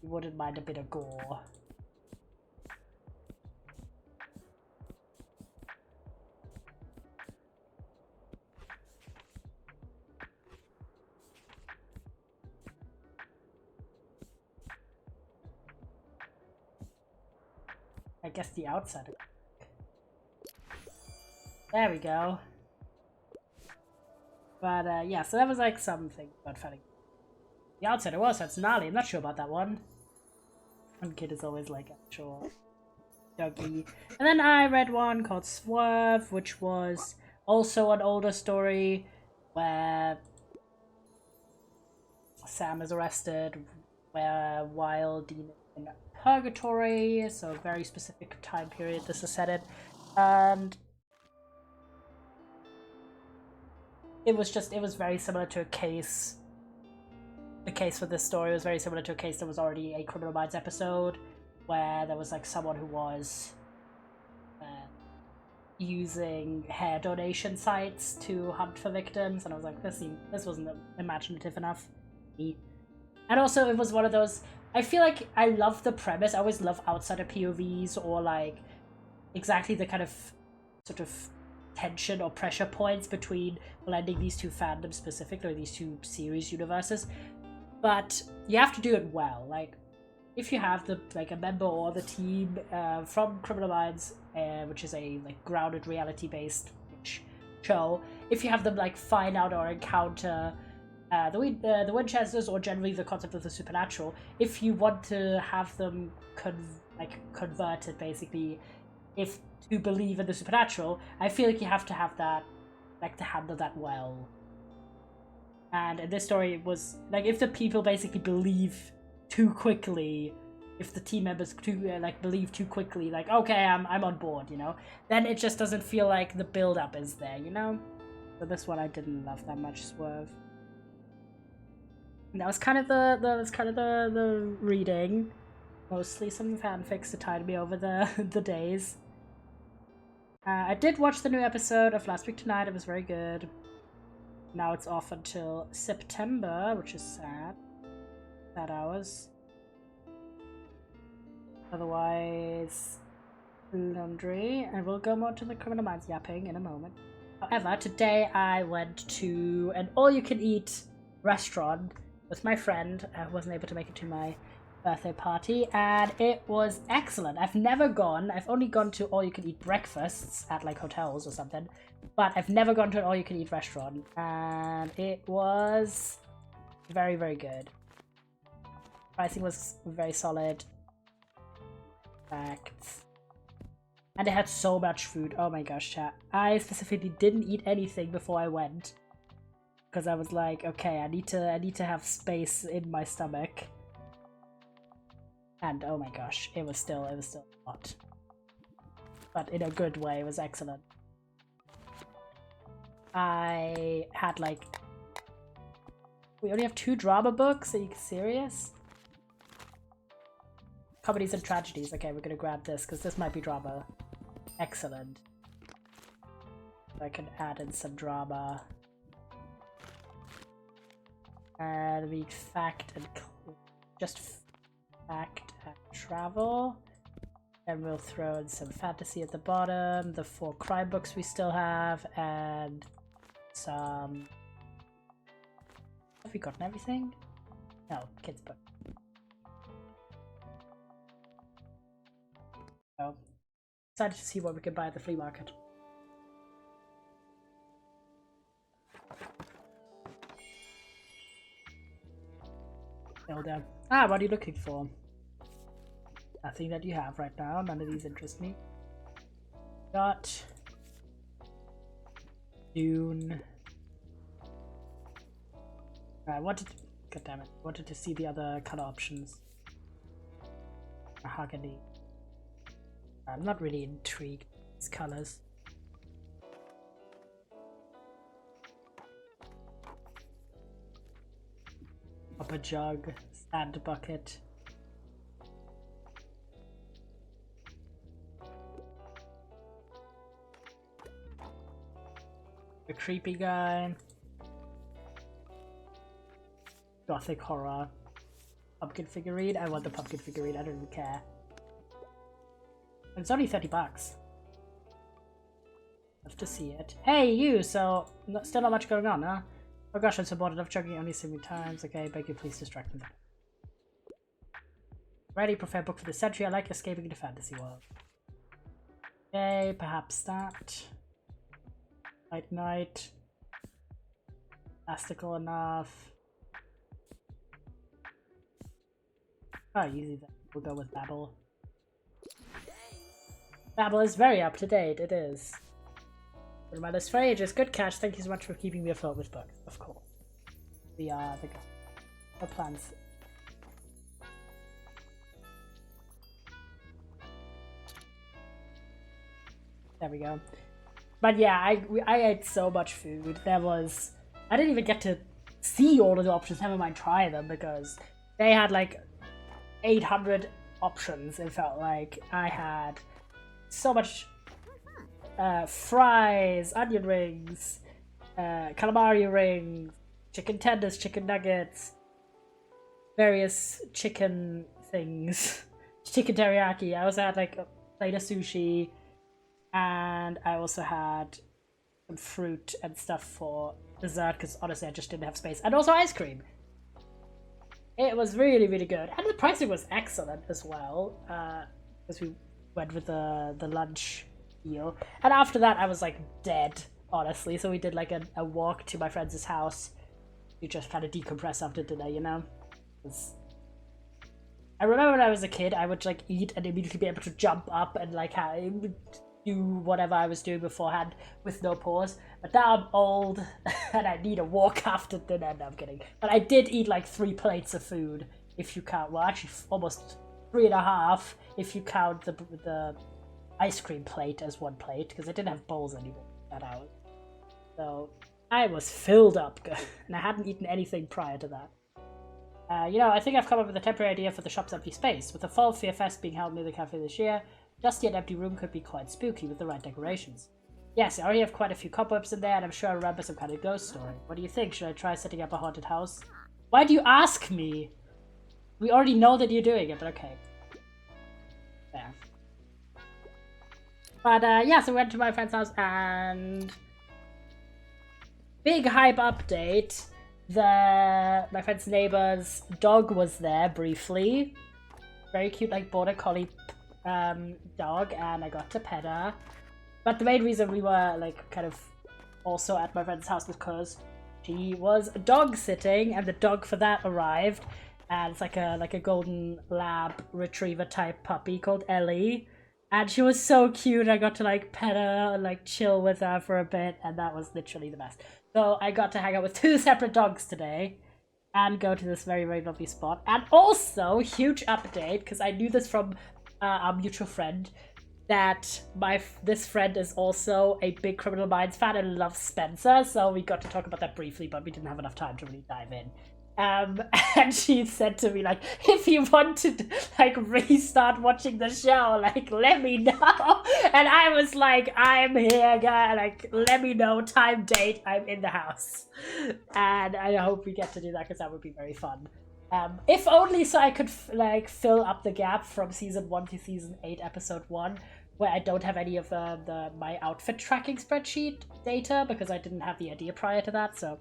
You wouldn't mind a bit of gore. I guess the outside. There we go. But yeah, so that was like something about fighting. The outsider was, that's gnarly. I'm not sure about that one. One kid is always like, sure. Doggy. And then I read one called Swerve, which was also an older story where Sam is arrested while Dean is in purgatory, so a very specific time period this is set in. And it was very similar to a case. The case for this story was very similar to a case that was already a Criminal Minds episode, where there was like someone who was using hair donation sites to hunt for victims, and I was like, this wasn't imaginative enough. And also, it was one of those. I feel like I love the premise. I always love outsider POVs or like exactly the kind of sort of tension or pressure points between blending these two fandoms specifically, or these two series universes. But you have to do it well. Like, if you have a member or the team from Criminal Minds, which is a like grounded reality-based show, if you have them like find out or encounter the Winchesters or generally the concept of the supernatural, if you want to have them converted basically, if to believe in the supernatural, I feel like you have to have that, like, to handle that well. And in this story, it was like if the people basically believe too quickly, if the team members believe too quickly, like, okay, I'm on board, you know, then it just doesn't feel like the build up is there, you know. So this one I didn't love that much. Swerve. And that was kind of the reading, mostly some fanfics to tide me over the days. I did watch the new episode of Last Week Tonight. It was very good. Now it's off until September, which is sad. Sad hours. Otherwise, laundry. I will go more to the Criminal Minds yapping in a moment. However, today I went to an all-you-can-eat restaurant with my friend. I wasn't able to make it to my birthday party, and it was excellent. I've only gone to all-you-can-eat breakfasts at like hotels or something, but I've never gone to an all-you-can-eat restaurant, and it was very, very good. Pricing was very solid. Facts. And it had so much food. Oh my gosh, chat. I specifically didn't eat anything before I went, because I was like, okay, I need to have space in my stomach. And oh my gosh, it was still a lot. But in a good way, it was excellent. I had like... We only have 2 drama books? Are you serious? Comedies and tragedies. Okay, we're gonna grab this, because this might be drama. Excellent. I can add in some drama. And read fact and... just fact and travel, and we'll throw in some fantasy at the bottom, the 4 crime books we still have, and some... Have we gotten everything? No, kids book. So, excited to see what we can buy at the flea market. Down. Ah, what are you looking for? Nothing that you have right now. None of these interest me. Got Dune. I wanted to, god damn it, wanted to see the other color options. Mahogany. I'm not really intrigued with these colors. Upper jug, sand bucket. A creepy guy. Gothic horror. Pumpkin figurine. I want the pumpkin figurine, I don't even care. It's only $30. Love to see it. Hey, you! So, still not much going on, huh? Oh gosh, I'm so bored of chugging only so many times. Okay, beg you, please distract me. Ready, prefer book for the century. I like escaping into fantasy world. Okay, perhaps that. Night night. Fantastical enough. Oh, easy then. We'll go with Babel. Babel is very up to date, it is. On my list for ages. Good catch. Thank you so much for keeping me afloat with books. Of course. We are the no plans. There we go. But yeah, I ate so much food. I didn't even get to see all of the options, never mind try them, because they had like 800 options. It felt like I had so much fries, onion rings, calamari rings, chicken tenders, chicken nuggets, various chicken things, chicken teriyaki. I also had like a plate of sushi, and I also had some fruit and stuff for dessert, because honestly I just didn't have space, and also ice cream. It was really, really good, and the pricing was excellent as well, because we went with the lunch deal. And after that I was like dead, honestly, so we did like a walk to my friend's house to just kind of decompress after dinner, you know? I remember when I was a kid, I would like eat and immediately be able to jump up and like do whatever I was doing beforehand with no pause. But now I'm old and I need a walk after dinner. No, I'm kidding. But I did eat like 3 plates of food, if you count, well actually almost 3.5 if you count the ice cream plate as 1 plate, because I didn't have bowls anymore that hour. So I was filled up, and I hadn't eaten anything prior to that. You know, I think I've come up with a temporary idea for the shop's empty space. With the Fall Fear Fest being held near the cafe this year, dusty and empty room could be quite spooky with the right decorations. Yes, I already have quite a few cobwebs in there, and I'm sure I remember some kind of ghost story. What do you think? Should I try setting up a haunted house? Why do you ask me? We already know that you're doing it, but okay. There. But yeah, so we went to my friend's house, and big hype update. My friend's neighbor's dog was there briefly. very cute like border collie dog, and I got to pet her. But the main reason we were like kind of also at my friend's house was because she was dog sitting, and the dog for that arrived, and it's like a golden lab retriever type puppy called Ellie, and she was so cute. I got to like pet her and like chill with her for a bit, and that was literally the best. So I got to hang out with 2 separate dogs today and go to this very, very lovely spot. And also, huge update, because I knew this from our mutual friend, that this friend is also a big Criminal Minds fan and loves Spencer, so we got to talk about that briefly, but we didn't have enough time to really dive in. And she said to me, like, if you want to, like, restart watching the show, like, let me know. And I was like, I'm here, guy. Like, let me know, time, date, I'm in the house. And I hope we get to do that, because that would be very fun. If only so I could, like, fill up the gap from Season 1 to Season 8, Episode 1, where I don't have any of my outfit tracking spreadsheet data, because I didn't have the idea prior to that, so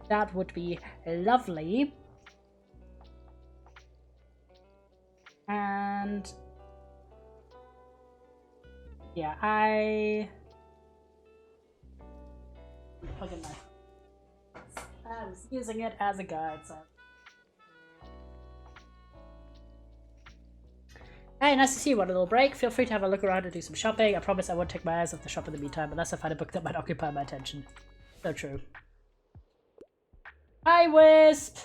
that would be lovely. And yeah, I was using it as a guide, so. Hey, nice to see you. Want a little break? Feel free to have a look around and do some shopping. I promise I won't take my eyes off the shop in the meantime, unless I find a book that might occupy my attention. So true. Hi, Wisp!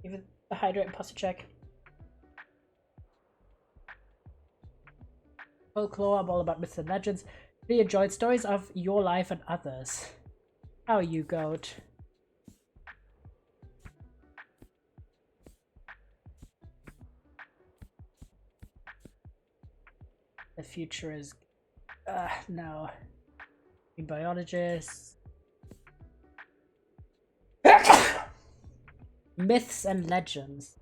Give it a hydrate and posture check. Folklore, I'm all about myths and legends. Really enjoyed stories of your life and others. How are you, Goat? The future is... no. Biologists. Myths and legends.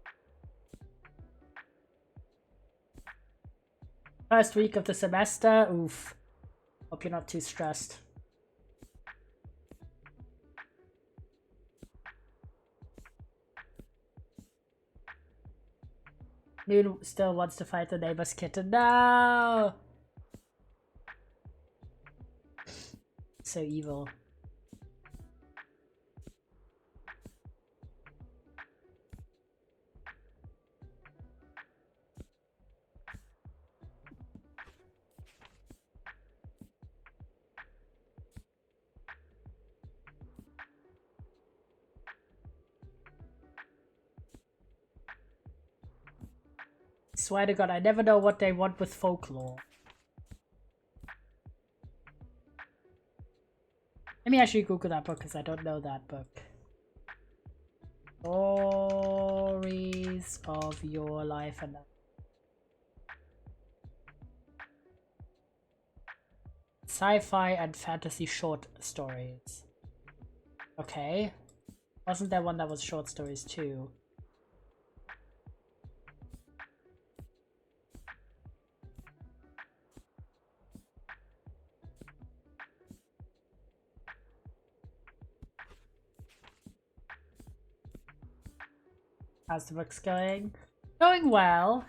First week of the semester? Oof. Hope you're not too stressed. Noon still wants to fight the neighbor's kitten. No! So evil. Swear to God, I never know what they want with folklore. Let me actually Google that book, because I don't know that book. Stories of your life and... Sci-fi and fantasy short stories. Okay. Wasn't there one that was short stories too? How's the books going? Going well.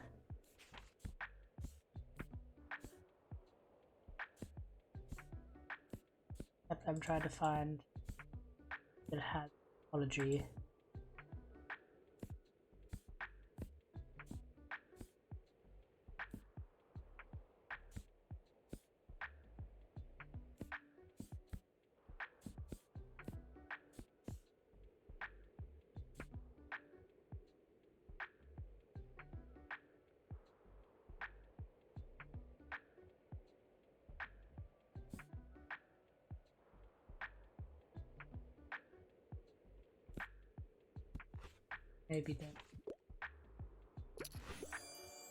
I'm trying to find it has apology. Maybe then.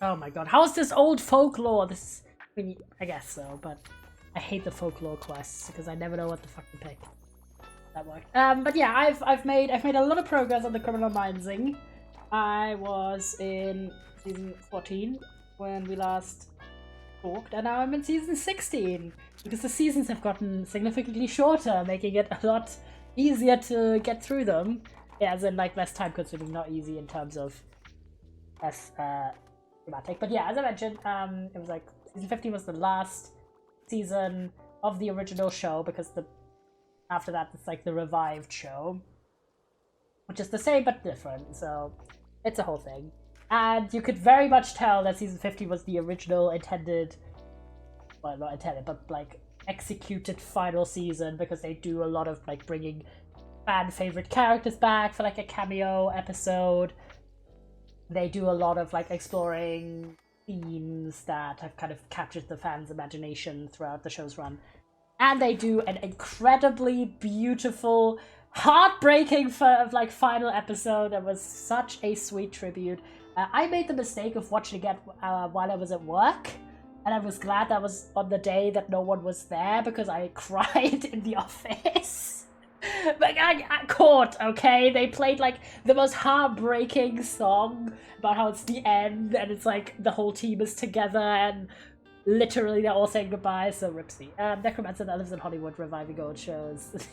Oh my god, how is this old folklore? This, I mean, I guess so, but I hate the folklore quests because I never know what to fucking pick. That worked. But yeah, I've made a lot of progress on the Criminal Mindsing. I was in season 14 when we last talked, and now I'm in season 16 because the seasons have gotten significantly shorter, making it a lot easier to get through them. Yeah, as in like less time consuming, not easy in terms of less dramatic. But yeah, as I mentioned, it was like season 15 was the last season of the original show, because after that it's like the revived show, which is the same but different, so it's a whole thing. And you could very much tell that season 15 was the original intended, well, not intended, but like executed final season, because they do a lot of like bringing fan favorite characters back for like a cameo episode. They do a lot of like exploring themes that have kind of captured the fans' imagination throughout the show's run. And they do an incredibly beautiful, heartbreaking final episode that was such a sweet tribute. I made the mistake of watching it while I was at work, and I was glad that was on the day that no one was there, because I cried in the office. Like, I caught, okay? They played, like, the most heartbreaking song about how it's the end, and it's, like, the whole team is together, and literally they're all saying goodbye, so ripsy. Necromancer that lives in Hollywood reviving old shows.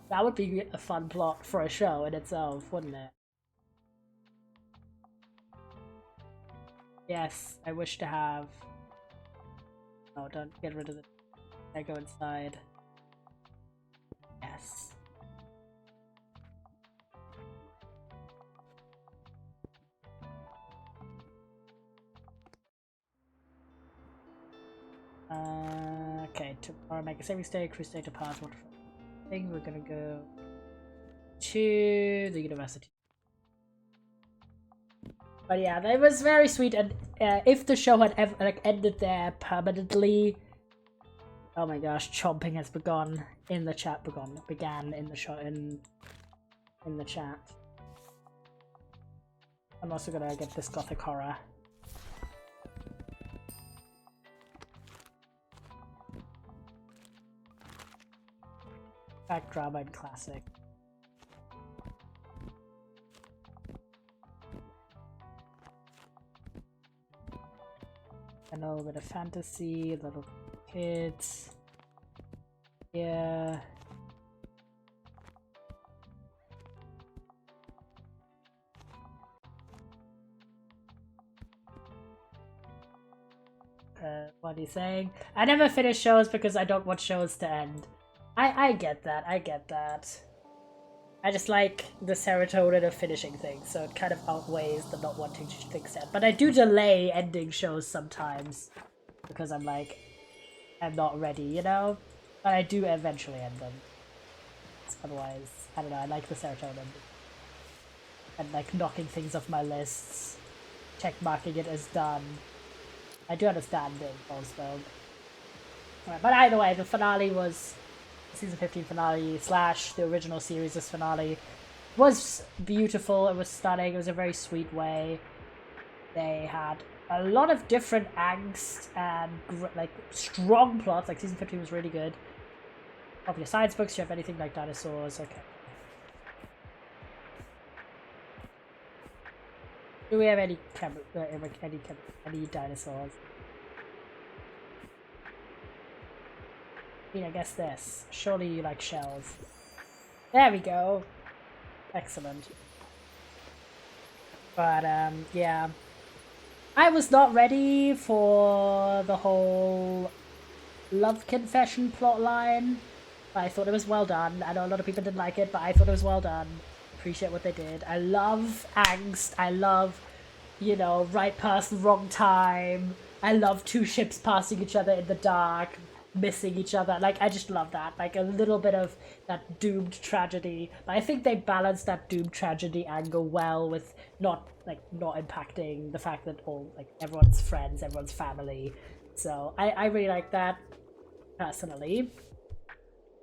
That would be a fun plot for a show in itself, wouldn't it? Yes, I wish to have... Oh, don't get rid of it. I go inside. Yes. Okay, tomorrow make a saving state, cruise state to pass. What thing? We're gonna go to the university. But yeah, that was very sweet, and if the show had ever like ended there permanently, oh my gosh, chomping has begun in the chat. Began in the show in the chat. I'm also gonna get this gothic horror. Back drama and classic. A little bit of fantasy, little kids. Yeah. What are you saying? I never finish shows because I don't want shows to end. I get that, I get that. I just like the serotonin of finishing things, so it kind of outweighs the not wanting things to end. But I do delay ending shows sometimes, because I'm like, I'm not ready, you know? But I do eventually end them. Otherwise, I don't know, I like the serotonin. And like knocking things off my lists, check marking it as done. I do understand the impulse though. Right, but either way, the finale was season 15 finale / the original series' finale. Was beautiful, it was stunning, it was a very sweet way. They had a lot of different angst and like strong plots, like season 15 was really good. Of your science books, you have anything like dinosaurs, okay. Do we have any dinosaurs? I mean, I guess this. Surely you like shells. There we go. Excellent. But, yeah. I was not ready for the whole love confession plotline. But I thought it was well done. I know a lot of people didn't like it, but I thought it was well done. Appreciate what they did. I love angst. I love, you know, right person, wrong time. I love two ships passing each other in the dark, missing each other. Like, I just love that. Like, a little bit of that doomed tragedy. But I think they balanced that doomed tragedy angle well with not impacting the fact that everyone's friends, everyone's family. So I really like that, personally.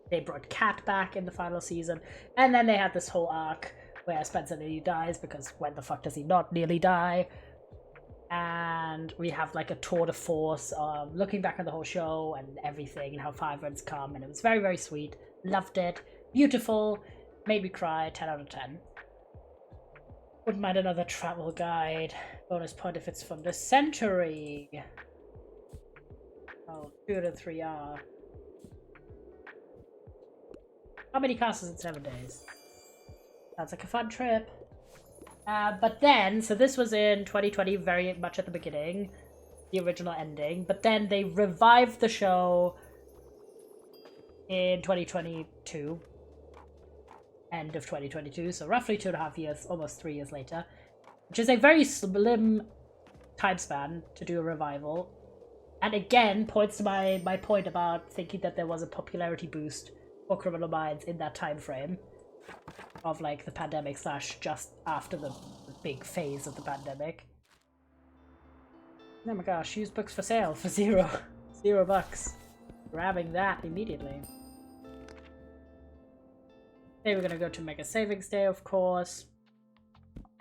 They brought Kat back in the final season, and then they had this whole arc where Spencer nearly dies, because when the fuck does he not nearly die? And we have like a tour de force, looking back on the whole show and everything, and how far everyone's come, and it was very, very sweet. Loved it. Beautiful. Made me cry. 10 out of 10. Wouldn't mind another travel guide. Bonus point if it's from this century. Oh, 2 out of 3 are. How many castles in 7 days? Sounds like a fun trip. But then, so this was in 2020, very much at the beginning, the original ending. But then they revived the show in 2022, end of 2022, so roughly 2.5 years, almost 3 years later, which is a very slim time span to do a revival. And again, points to my point about thinking that there was a popularity boost for Criminal Minds in that time frame of like the pandemic / just after the big phase of the pandemic. Oh my gosh, used books for sale for $0. Grabbing that immediately. Okay, we're gonna go to Mega Savings Day, of course.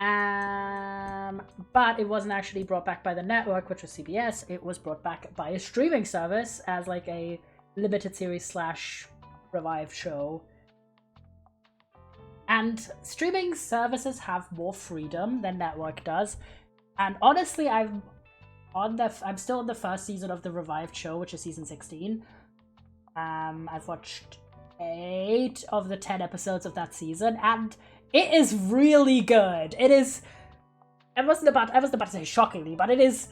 But it wasn't actually brought back by the network, which was CBS. It was brought back by a streaming service as like a limited series / revived show. And streaming services have more freedom than network does. And honestly, I'm still on the first season of the revived show, which is season 16. I've watched 8 of the 10 episodes of that season, and it is really good. It is. I wasn't about to say shockingly, but it is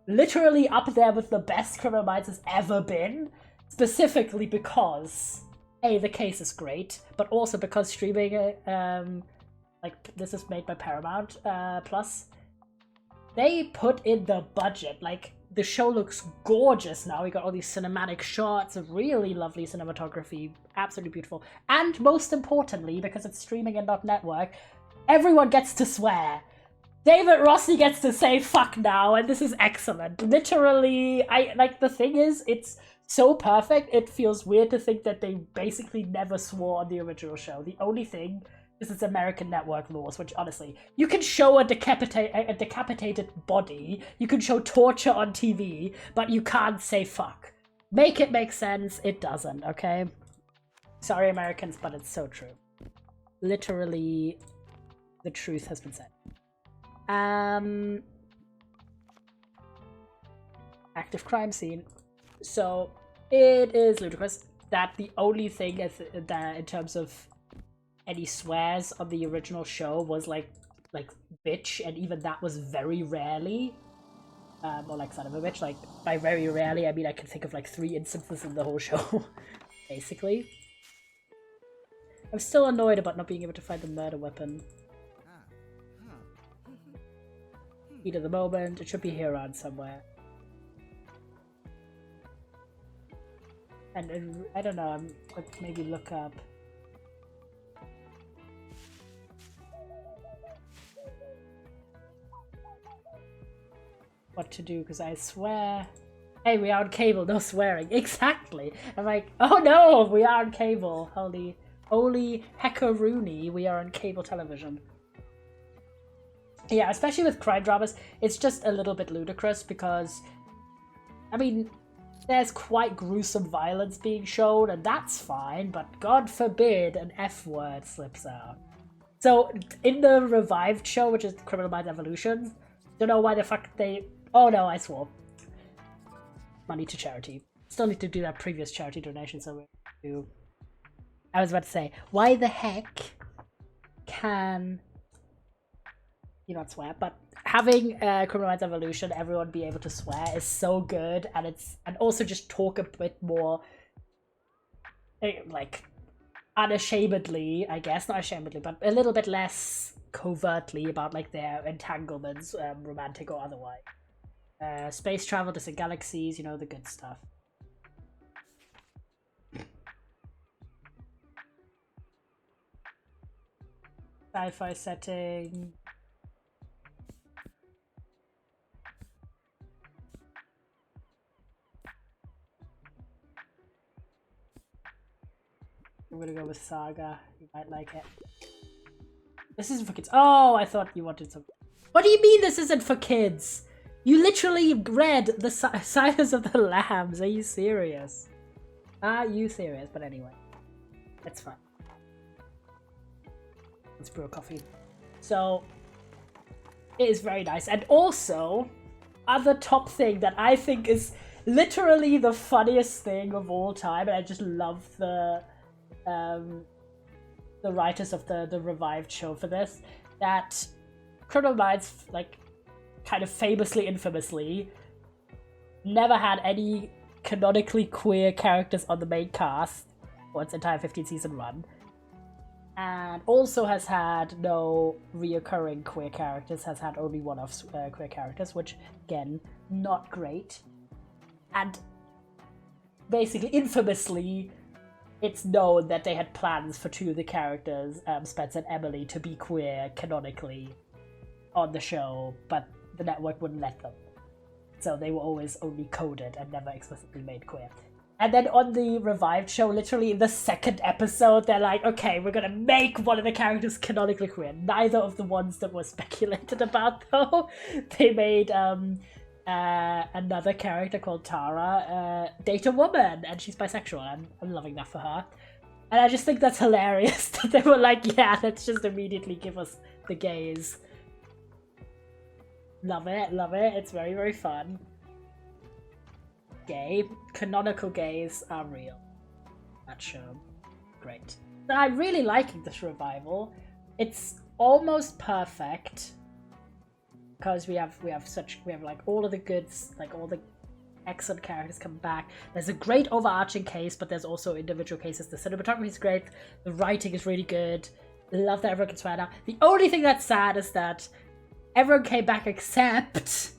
literally up there with the best Criminal Minds has ever been. Specifically because A, the case is great, but also because streaming, like this is made by Paramount Plus. They put in the budget. Like the show looks gorgeous now. We got all these cinematic shots of really lovely cinematography, absolutely beautiful. And most importantly, because it's streaming and not network, everyone gets to swear. David Rossi gets to say fuck now, and this is excellent. Literally, the thing is, it's so perfect, it feels weird to think that they basically never swore on the original show. The only thing is it's American network laws, which honestly, you can show a decapitated body, you can show torture on TV, but you can't say fuck. Make it make sense, it doesn't, okay? Sorry Americans, but it's so true. Literally, the truth has been said. Active crime scene. So it is ludicrous that the only thing that in terms of any swears on the original show was like bitch, and even that was very rarely, or like son of a bitch. Like by very rarely I mean I can think of like 3 instances in the whole show. Basically, I'm still annoyed about not being able to find the murder weapon. Heat of the moment, it should be here around somewhere. And I don't know, let's maybe look up. What to do, because I swear. Hey, we are on cable, no swearing. Exactly. I'm like, oh no, we are on cable. Holy heckaroony, we are on cable television. Yeah, especially with crime dramas, it's just a little bit ludicrous because, I mean, there's quite gruesome violence being shown, and that's fine, but God forbid an F-word slips out. So, in the revived show, which is Criminal Minds Evolution, don't know why the fuck they... Oh no, I swore. Money to charity. Still need to do that previous charity donation, so we do... I was about to say, why the heck can... You not swear, but having Criminal Minds Evolution, everyone be able to swear is so good, and also just talk a bit more, like, unashamedly, I guess, not ashamedly, but a little bit less covertly about like their entanglements, romantic or otherwise. Space travel, distant galaxies, you know, the good stuff. Sci-fi setting. I'm gonna go with Saga. You might like it. This isn't for kids. Oh, I thought you wanted some. What do you mean this isn't for kids? You literally read the Silence of the Lambs. Are you serious? Are you serious? But anyway, it's fine. Let's brew a coffee. So, it is very nice. And also, other top thing that I think is literally the funniest thing of all time, and I just love the writers of the revived show for this, that Criminal Minds, like, kind of famously, infamously, never had any canonically queer characters on the main cast for its entire 15-season run. And also has had no reoccurring queer characters, has had only one-off queer characters, which, again, not great. And basically, infamously, it's known that they had plans for two of the characters, Spencer and Emily, to be queer canonically on the show, but the network wouldn't let them. So they were always only coded and never explicitly made queer. And then on the revived show, literally in the second episode, they're like, okay, we're gonna make one of the characters canonically queer. Neither of the ones that were speculated about, though. They made another character called Tara date a woman, and she's bisexual, and I'm loving that for her. And I just think that's hilarious that they were like, yeah, let's just immediately give us the gays. Love it, love it. It's very, very fun. Gay. Canonical gays are real. That show. Great. I'm really liking this revival. It's almost perfect. Because we have like all of the goods, like all the excellent characters come back. There's a great overarching case, but there's also individual cases. The cinematography is great. The writing is really good. Love that everyone can swear now. The only thing that's sad is that everyone came back except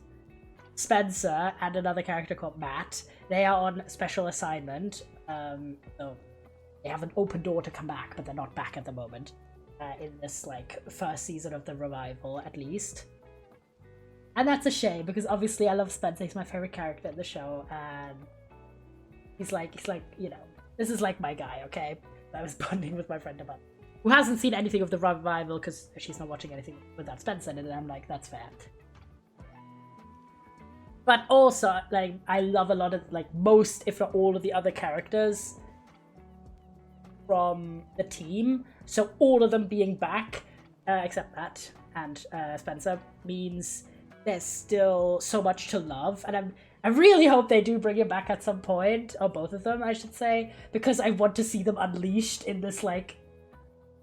Spencer and another character called Matt. They are on special assignment. So they have an open door to come back, but they're not back at the moment. In this like first season of the revival, at least. And that's a shame because obviously I love Spencer. He's my favorite character in the show, and he's like, you know, this is like my guy. Okay, I was bonding with my friend about, who hasn't seen anything of the revival because she's not watching anything without Spencer in it, and I'm like, that's fair. But also, like, I love a lot of, like, most, if not all of the other characters from the team. So all of them being back, except Matt and Spencer, means there's still so much to love. And I really hope they do bring him back at some point, or both of them, I should say, because I want to see them unleashed in this, like,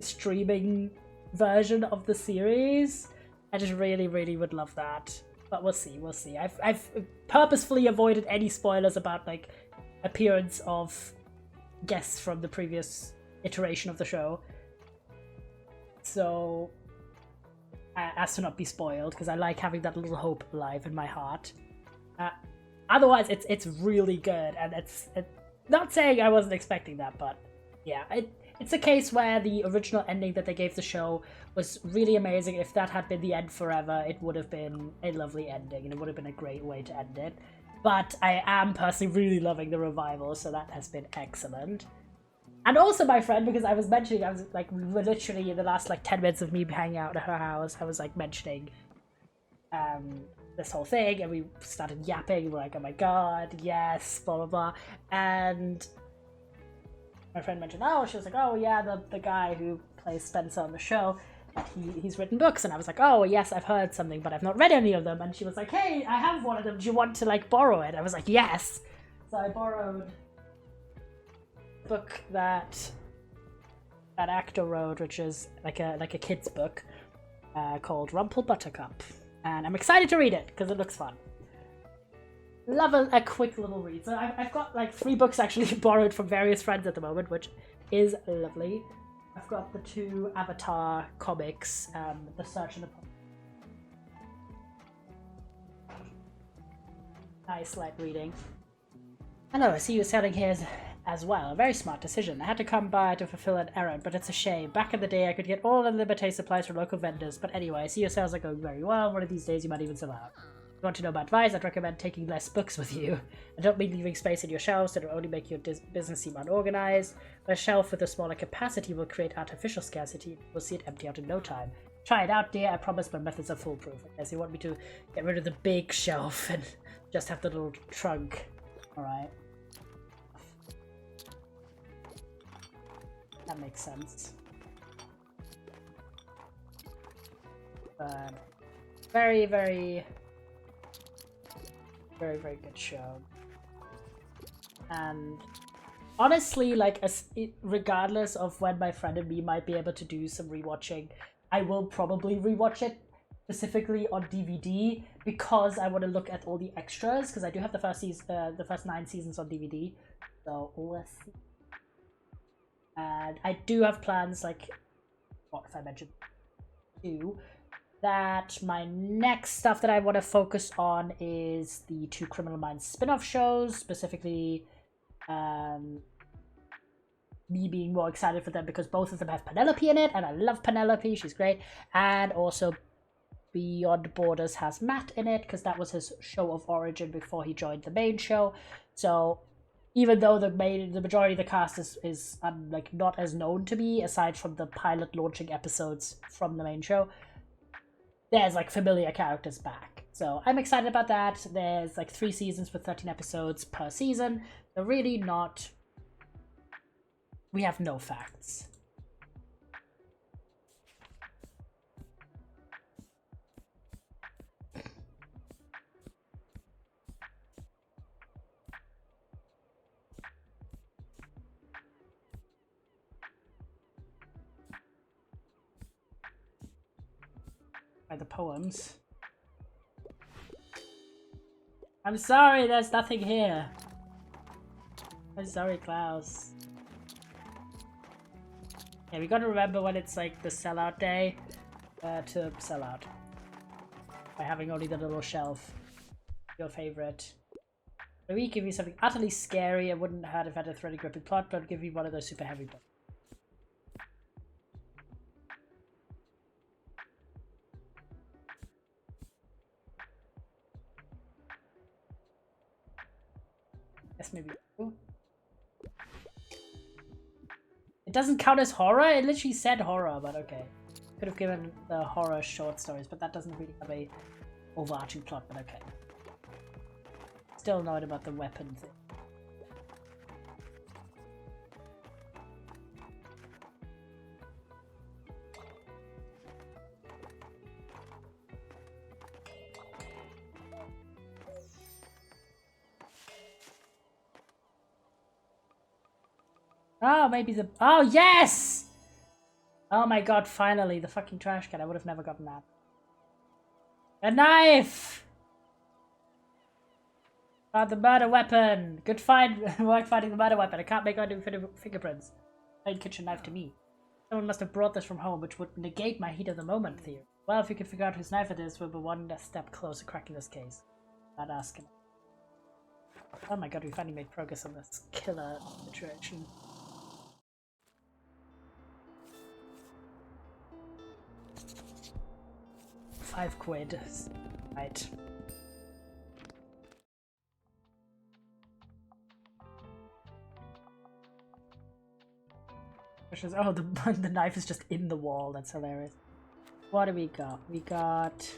streaming version of the series. I just really, really would love that. But we'll see, we'll see. I've purposefully avoided any spoilers about, like, appearance of guests from the previous iteration of the show. So, as to not be spoiled, because I like having that little hope alive in my heart. Otherwise, it's really good, and it's not saying I wasn't expecting that, but yeah, it's a case where the original ending that they gave the show was really amazing. If that had been the end forever, it would have been a lovely ending, and it would have been a great way to end it. But I am personally really loving the revival, so that has been excellent. And also my friend, because I was mentioning, I was like, we were literally in the last like 10 minutes of me hanging out at her house, I was like mentioning this whole thing, and we started yapping, we're like, oh my god, yes, blah blah blah. And my friend mentioned, oh, she was like, oh yeah, the guy who plays Spencer on the show, he's written books. And I was like, oh yes, I've heard something, but I've not read any of them. And she was like, hey, I have one of them, do you want to like borrow it? I was like, yes. So I borrowed a book that actor wrote, which is like a kid's book called Rumpled Buttercup, and I'm excited to read it because it looks fun. Love a quick little read. So I've got like 3 books actually borrowed from various friends at the moment, which is lovely. I've got the 2 Avatar comics, The Search and the nice light reading. I know, I see you selling here as well. A very smart decision. I had to come by to fulfill an errand, but it's a shame. Back in the day, I could get all unlimited supplies from local vendors. But anyway, I see your sales are going very well. One of these days, you might even sell out. If you want to know my advice, I'd recommend taking less books with you. I don't mean leaving space in your shelves that will only make your business seem unorganized. But a shelf with a smaller capacity will create artificial scarcity. We'll see it empty out in no time. Try it out, dear. I promise my methods are foolproof. Unless you want me to get rid of the big shelf and just have the little trunk. Alright. That makes sense. But very, very, very, very good show. And honestly, like, regardless of when my friend and me might be able to do some rewatching, I will probably rewatch it specifically on DVD because I want to look at all the extras, because I do have the first 9 seasons on DVD. So let's see. And I do have plans, like, what if I mentioned two, that my next stuff that I want to focus on is the 2 Criminal Minds spin-off shows, specifically me being more excited for them because both of them have Penelope in it, and I love Penelope, she's great. And also Beyond Borders has Matt in it because that was his show of origin before he joined the main show. So even though the majority of the cast is like not as known to me, aside from the pilot launching episodes from the main show, there's like familiar characters back. So I'm excited about that. There's like 3 seasons with 13 episodes per season. They're really not... We have no facts. By the poems. I'm sorry, there's nothing here. I'm sorry, Klaus. Yeah, we gotta remember when it's like the sellout day to sell out. By having only the little shelf. Your favorite. The week give me something utterly scary. I wouldn't hurt if I had a thready gripping plot, but give me one of those super heavy books. Yes, maybe. Ooh. It doesn't count as horror? It literally said horror, but okay. Could have given the horror short stories, but that doesn't really have a overarching plot, but okay. Still annoyed about the weapon thing. Oh, maybe the... Oh, yes! Oh my god, finally, the fucking trash can. I would have never gotten that. A knife! Found the murder weapon! Good work finding the murder weapon. I can't make any fingerprints. Plain kitchen knife to me. Someone must have brought this from home, which would negate my heat of the moment theory. Well, if you can figure out whose knife it is, we'll be one step closer to cracking this case. Not asking. Oh my god, we finally made progress on this killer situation. £5. Right. Oh, the knife is just in the wall. That's hilarious. What do we got? We got...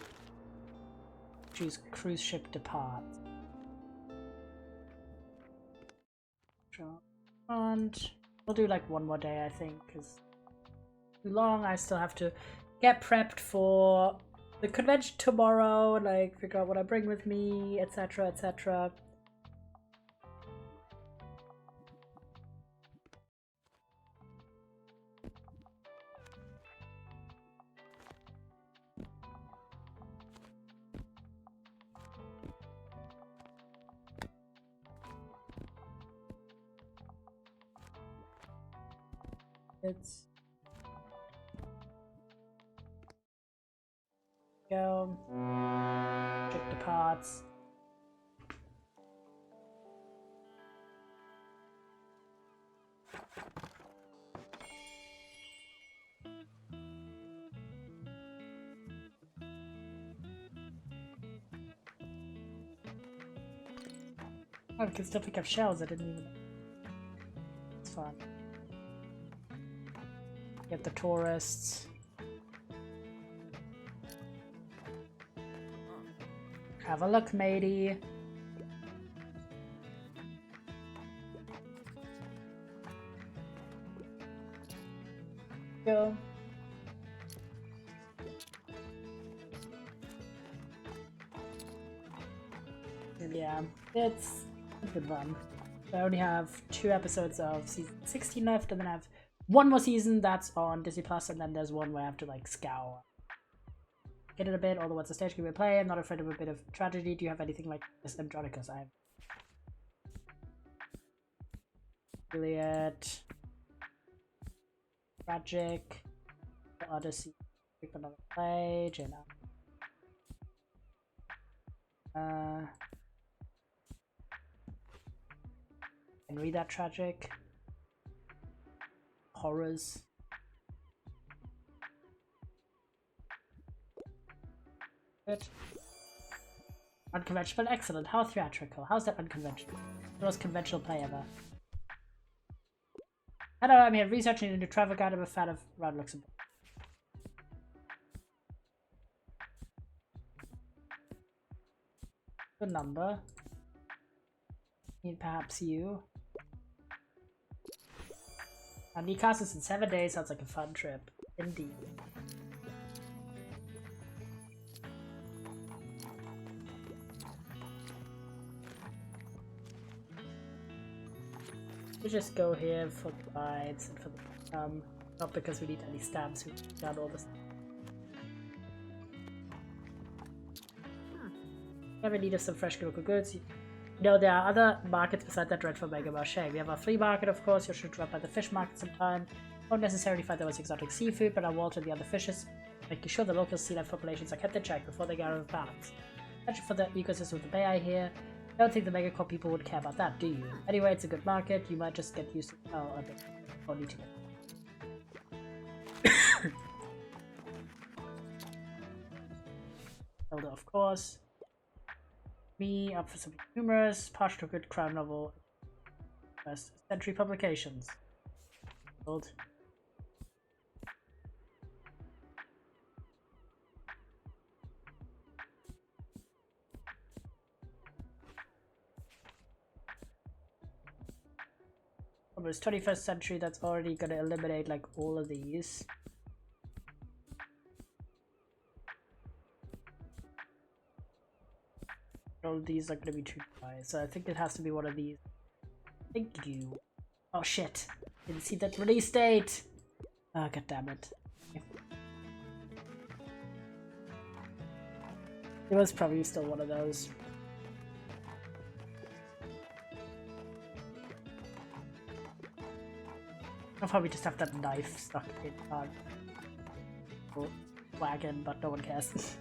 Choose cruise ship depart. And we'll do like one more day, I think, because too long. I still have to get prepped for the convention tomorrow, like figure out what I bring with me, etc, etc. It's go check the parts. Oh, we can still pick up shells. I didn't even. It's fun. Get the tourists. Have a look, matey. Go. Yeah, it's a good one. I only have 2 episodes of season 16 left, and then I have one more season that's on Disney Plus, and then there's one where I have to like scour Get it a bit, although what's the stage can we play? I'm not afraid of a bit of tragedy. Do you have anything like this, Andronicus? I have Juliet, Tragic, Odyssey, pick another page, and and read that Tragic. Horrors. Good. Unconventional, excellent. How theatrical? How's that unconventional? The most conventional play ever. Hello, I'm here researching a new travel guide. I'm a fan of Round Luxembourg. Good number. Need perhaps you. And Newcastle's in 7 days. Sounds like a fun trip. Indeed. We just go here for the rides and for the not because we need any stamps. We've done all this. We have a need of some fresh local goods. You know, there are other markets besides that dreadful Mega Marché. We have our flea market, of course. You should drop by the fish market sometime. Won't necessarily find there was exotic seafood, but I'll water the other fishes, making sure the local sea life populations are kept in check before they get out of balance. Especially for the ecosystem of the bay, I hear. I don't think the Megacorp people would care about that, do you? Anyway, it's a good market. You might just get used to a bit. Or need to get. Zelda, of course. Me, up for some humorous, partial to good crime novel. First century publications. Old. Almost 21st century, that's already gonna eliminate like all of these. All of these are gonna be too high, so I think it has to be one of these. Thank you. Oh shit. Didn't see that release date! Oh, god damn it. It was probably still one of those. I'll probably just have that knife stuck in our wagon, but no one cares.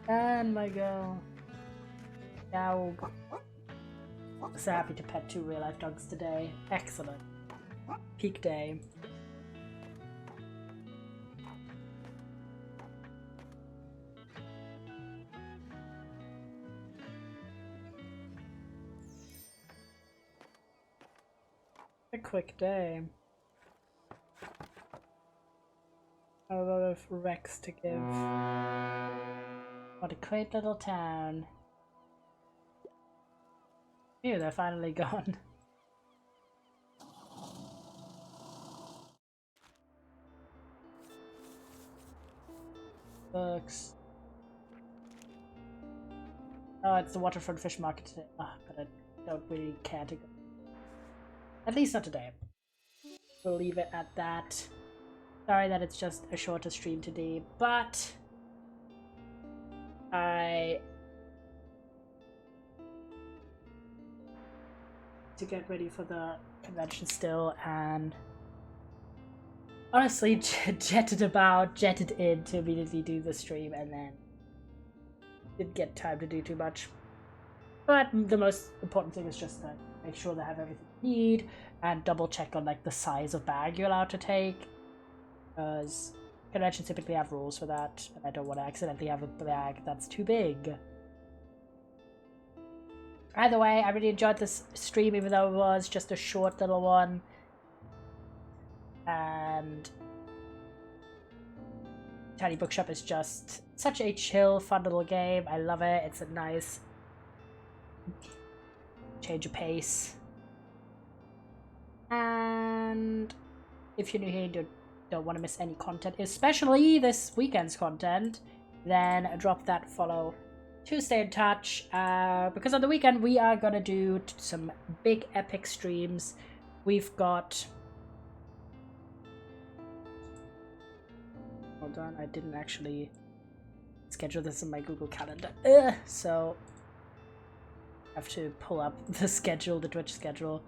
And my go. Now, so happy to pet 2 real life dogs today. Excellent. Peak day. A quick day. A lot of wrecks to give. What a quaint little town. Phew, they're finally gone. Books. Oh, it's the waterfront fish market today. Ah, but I don't really care to go. At least not today. We'll leave it at that. Sorry that it's just a shorter stream today, but I to get ready for the convention still, and honestly jetted in to immediately do the stream, and then didn't get time to do too much. But the most important thing is just to make sure they have everything you need, and double check on like the size of bag you're allowed to take, because conventions typically have rules for that, and I don't want to accidentally have a bag that's too big. Either way, I really enjoyed this stream, even though it was just a short little one. And Tiny Bookshop is just such a chill, fun little game. I love it. It's a nice change of pace. And if you're new here and don't want to miss any content, especially this weekend's content, then drop that follow to stay in touch, because on the weekend we are gonna do some big epic streams. We've got Hold on, I didn't actually schedule this in my Google Calendar. So I have to pull up the schedule, the Twitch schedule.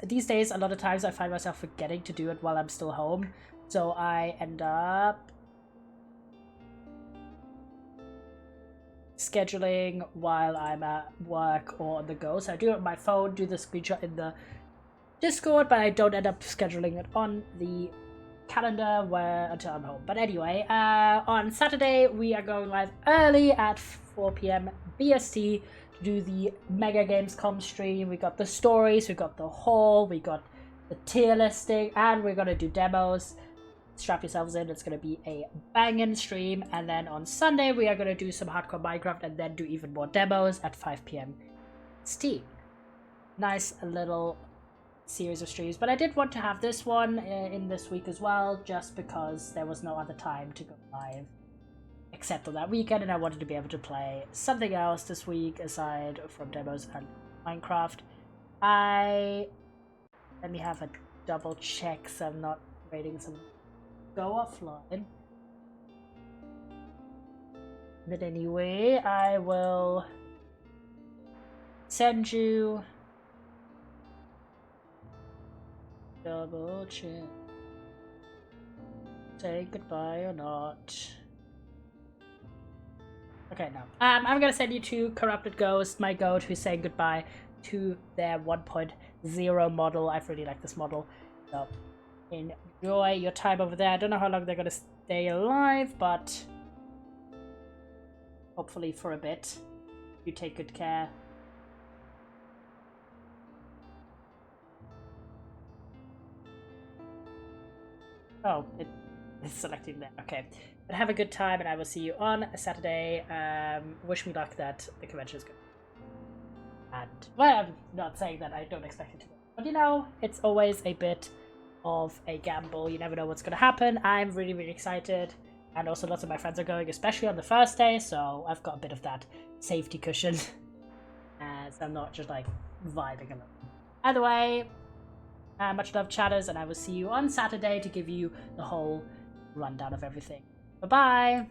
These days, a lot of times I find myself forgetting to do it while I'm still home. So I end up scheduling while I'm at work or on the go. So I do it on my phone, do the screenshot in the Discord, but I don't end up scheduling it on the calendar until I'm home. But anyway, on Saturday we are going live early at 4 p.m. BST to do the Mega Gamescom stream. We got the stories, we got the haul, we got the tier listing, and we're gonna do demos. Strap yourselves in, it's gonna be a banging stream. And then on Sunday we are gonna do some hardcore Minecraft and then do even more demos at 5 p.m. Steam. Nice little series of streams, but I did want to have this one in this week as well, just because there was no other time to go live except on that weekend, and I wanted to be able to play something else this week aside from demos and Minecraft. Let me have a double check so I'm not waiting some go offline. But anyway, I will send you double check. Say goodbye or not. Okay, no. I'm gonna send you to Corrupted Ghost, my goat, who's saying goodbye to their 1.0 model. I really like this model. So enjoy your time over there. I don't know how long they're gonna stay alive, but hopefully for a bit. You take good care. Oh, it's selecting there. Okay. But have a good time, and I will see you on Saturday. Wish me luck that the convention is good. And, well, I'm not saying that I don't expect it to go. But, you know, it's always a bit of a gamble. You never know what's going to happen. I'm really, really excited. And also lots of my friends are going, especially on the first day. So I've got a bit of that safety cushion. As I'm not just, like, vibing alone. Either way, much love, chatters, and I will see you on Saturday to give you the whole rundown of everything. Bye-bye!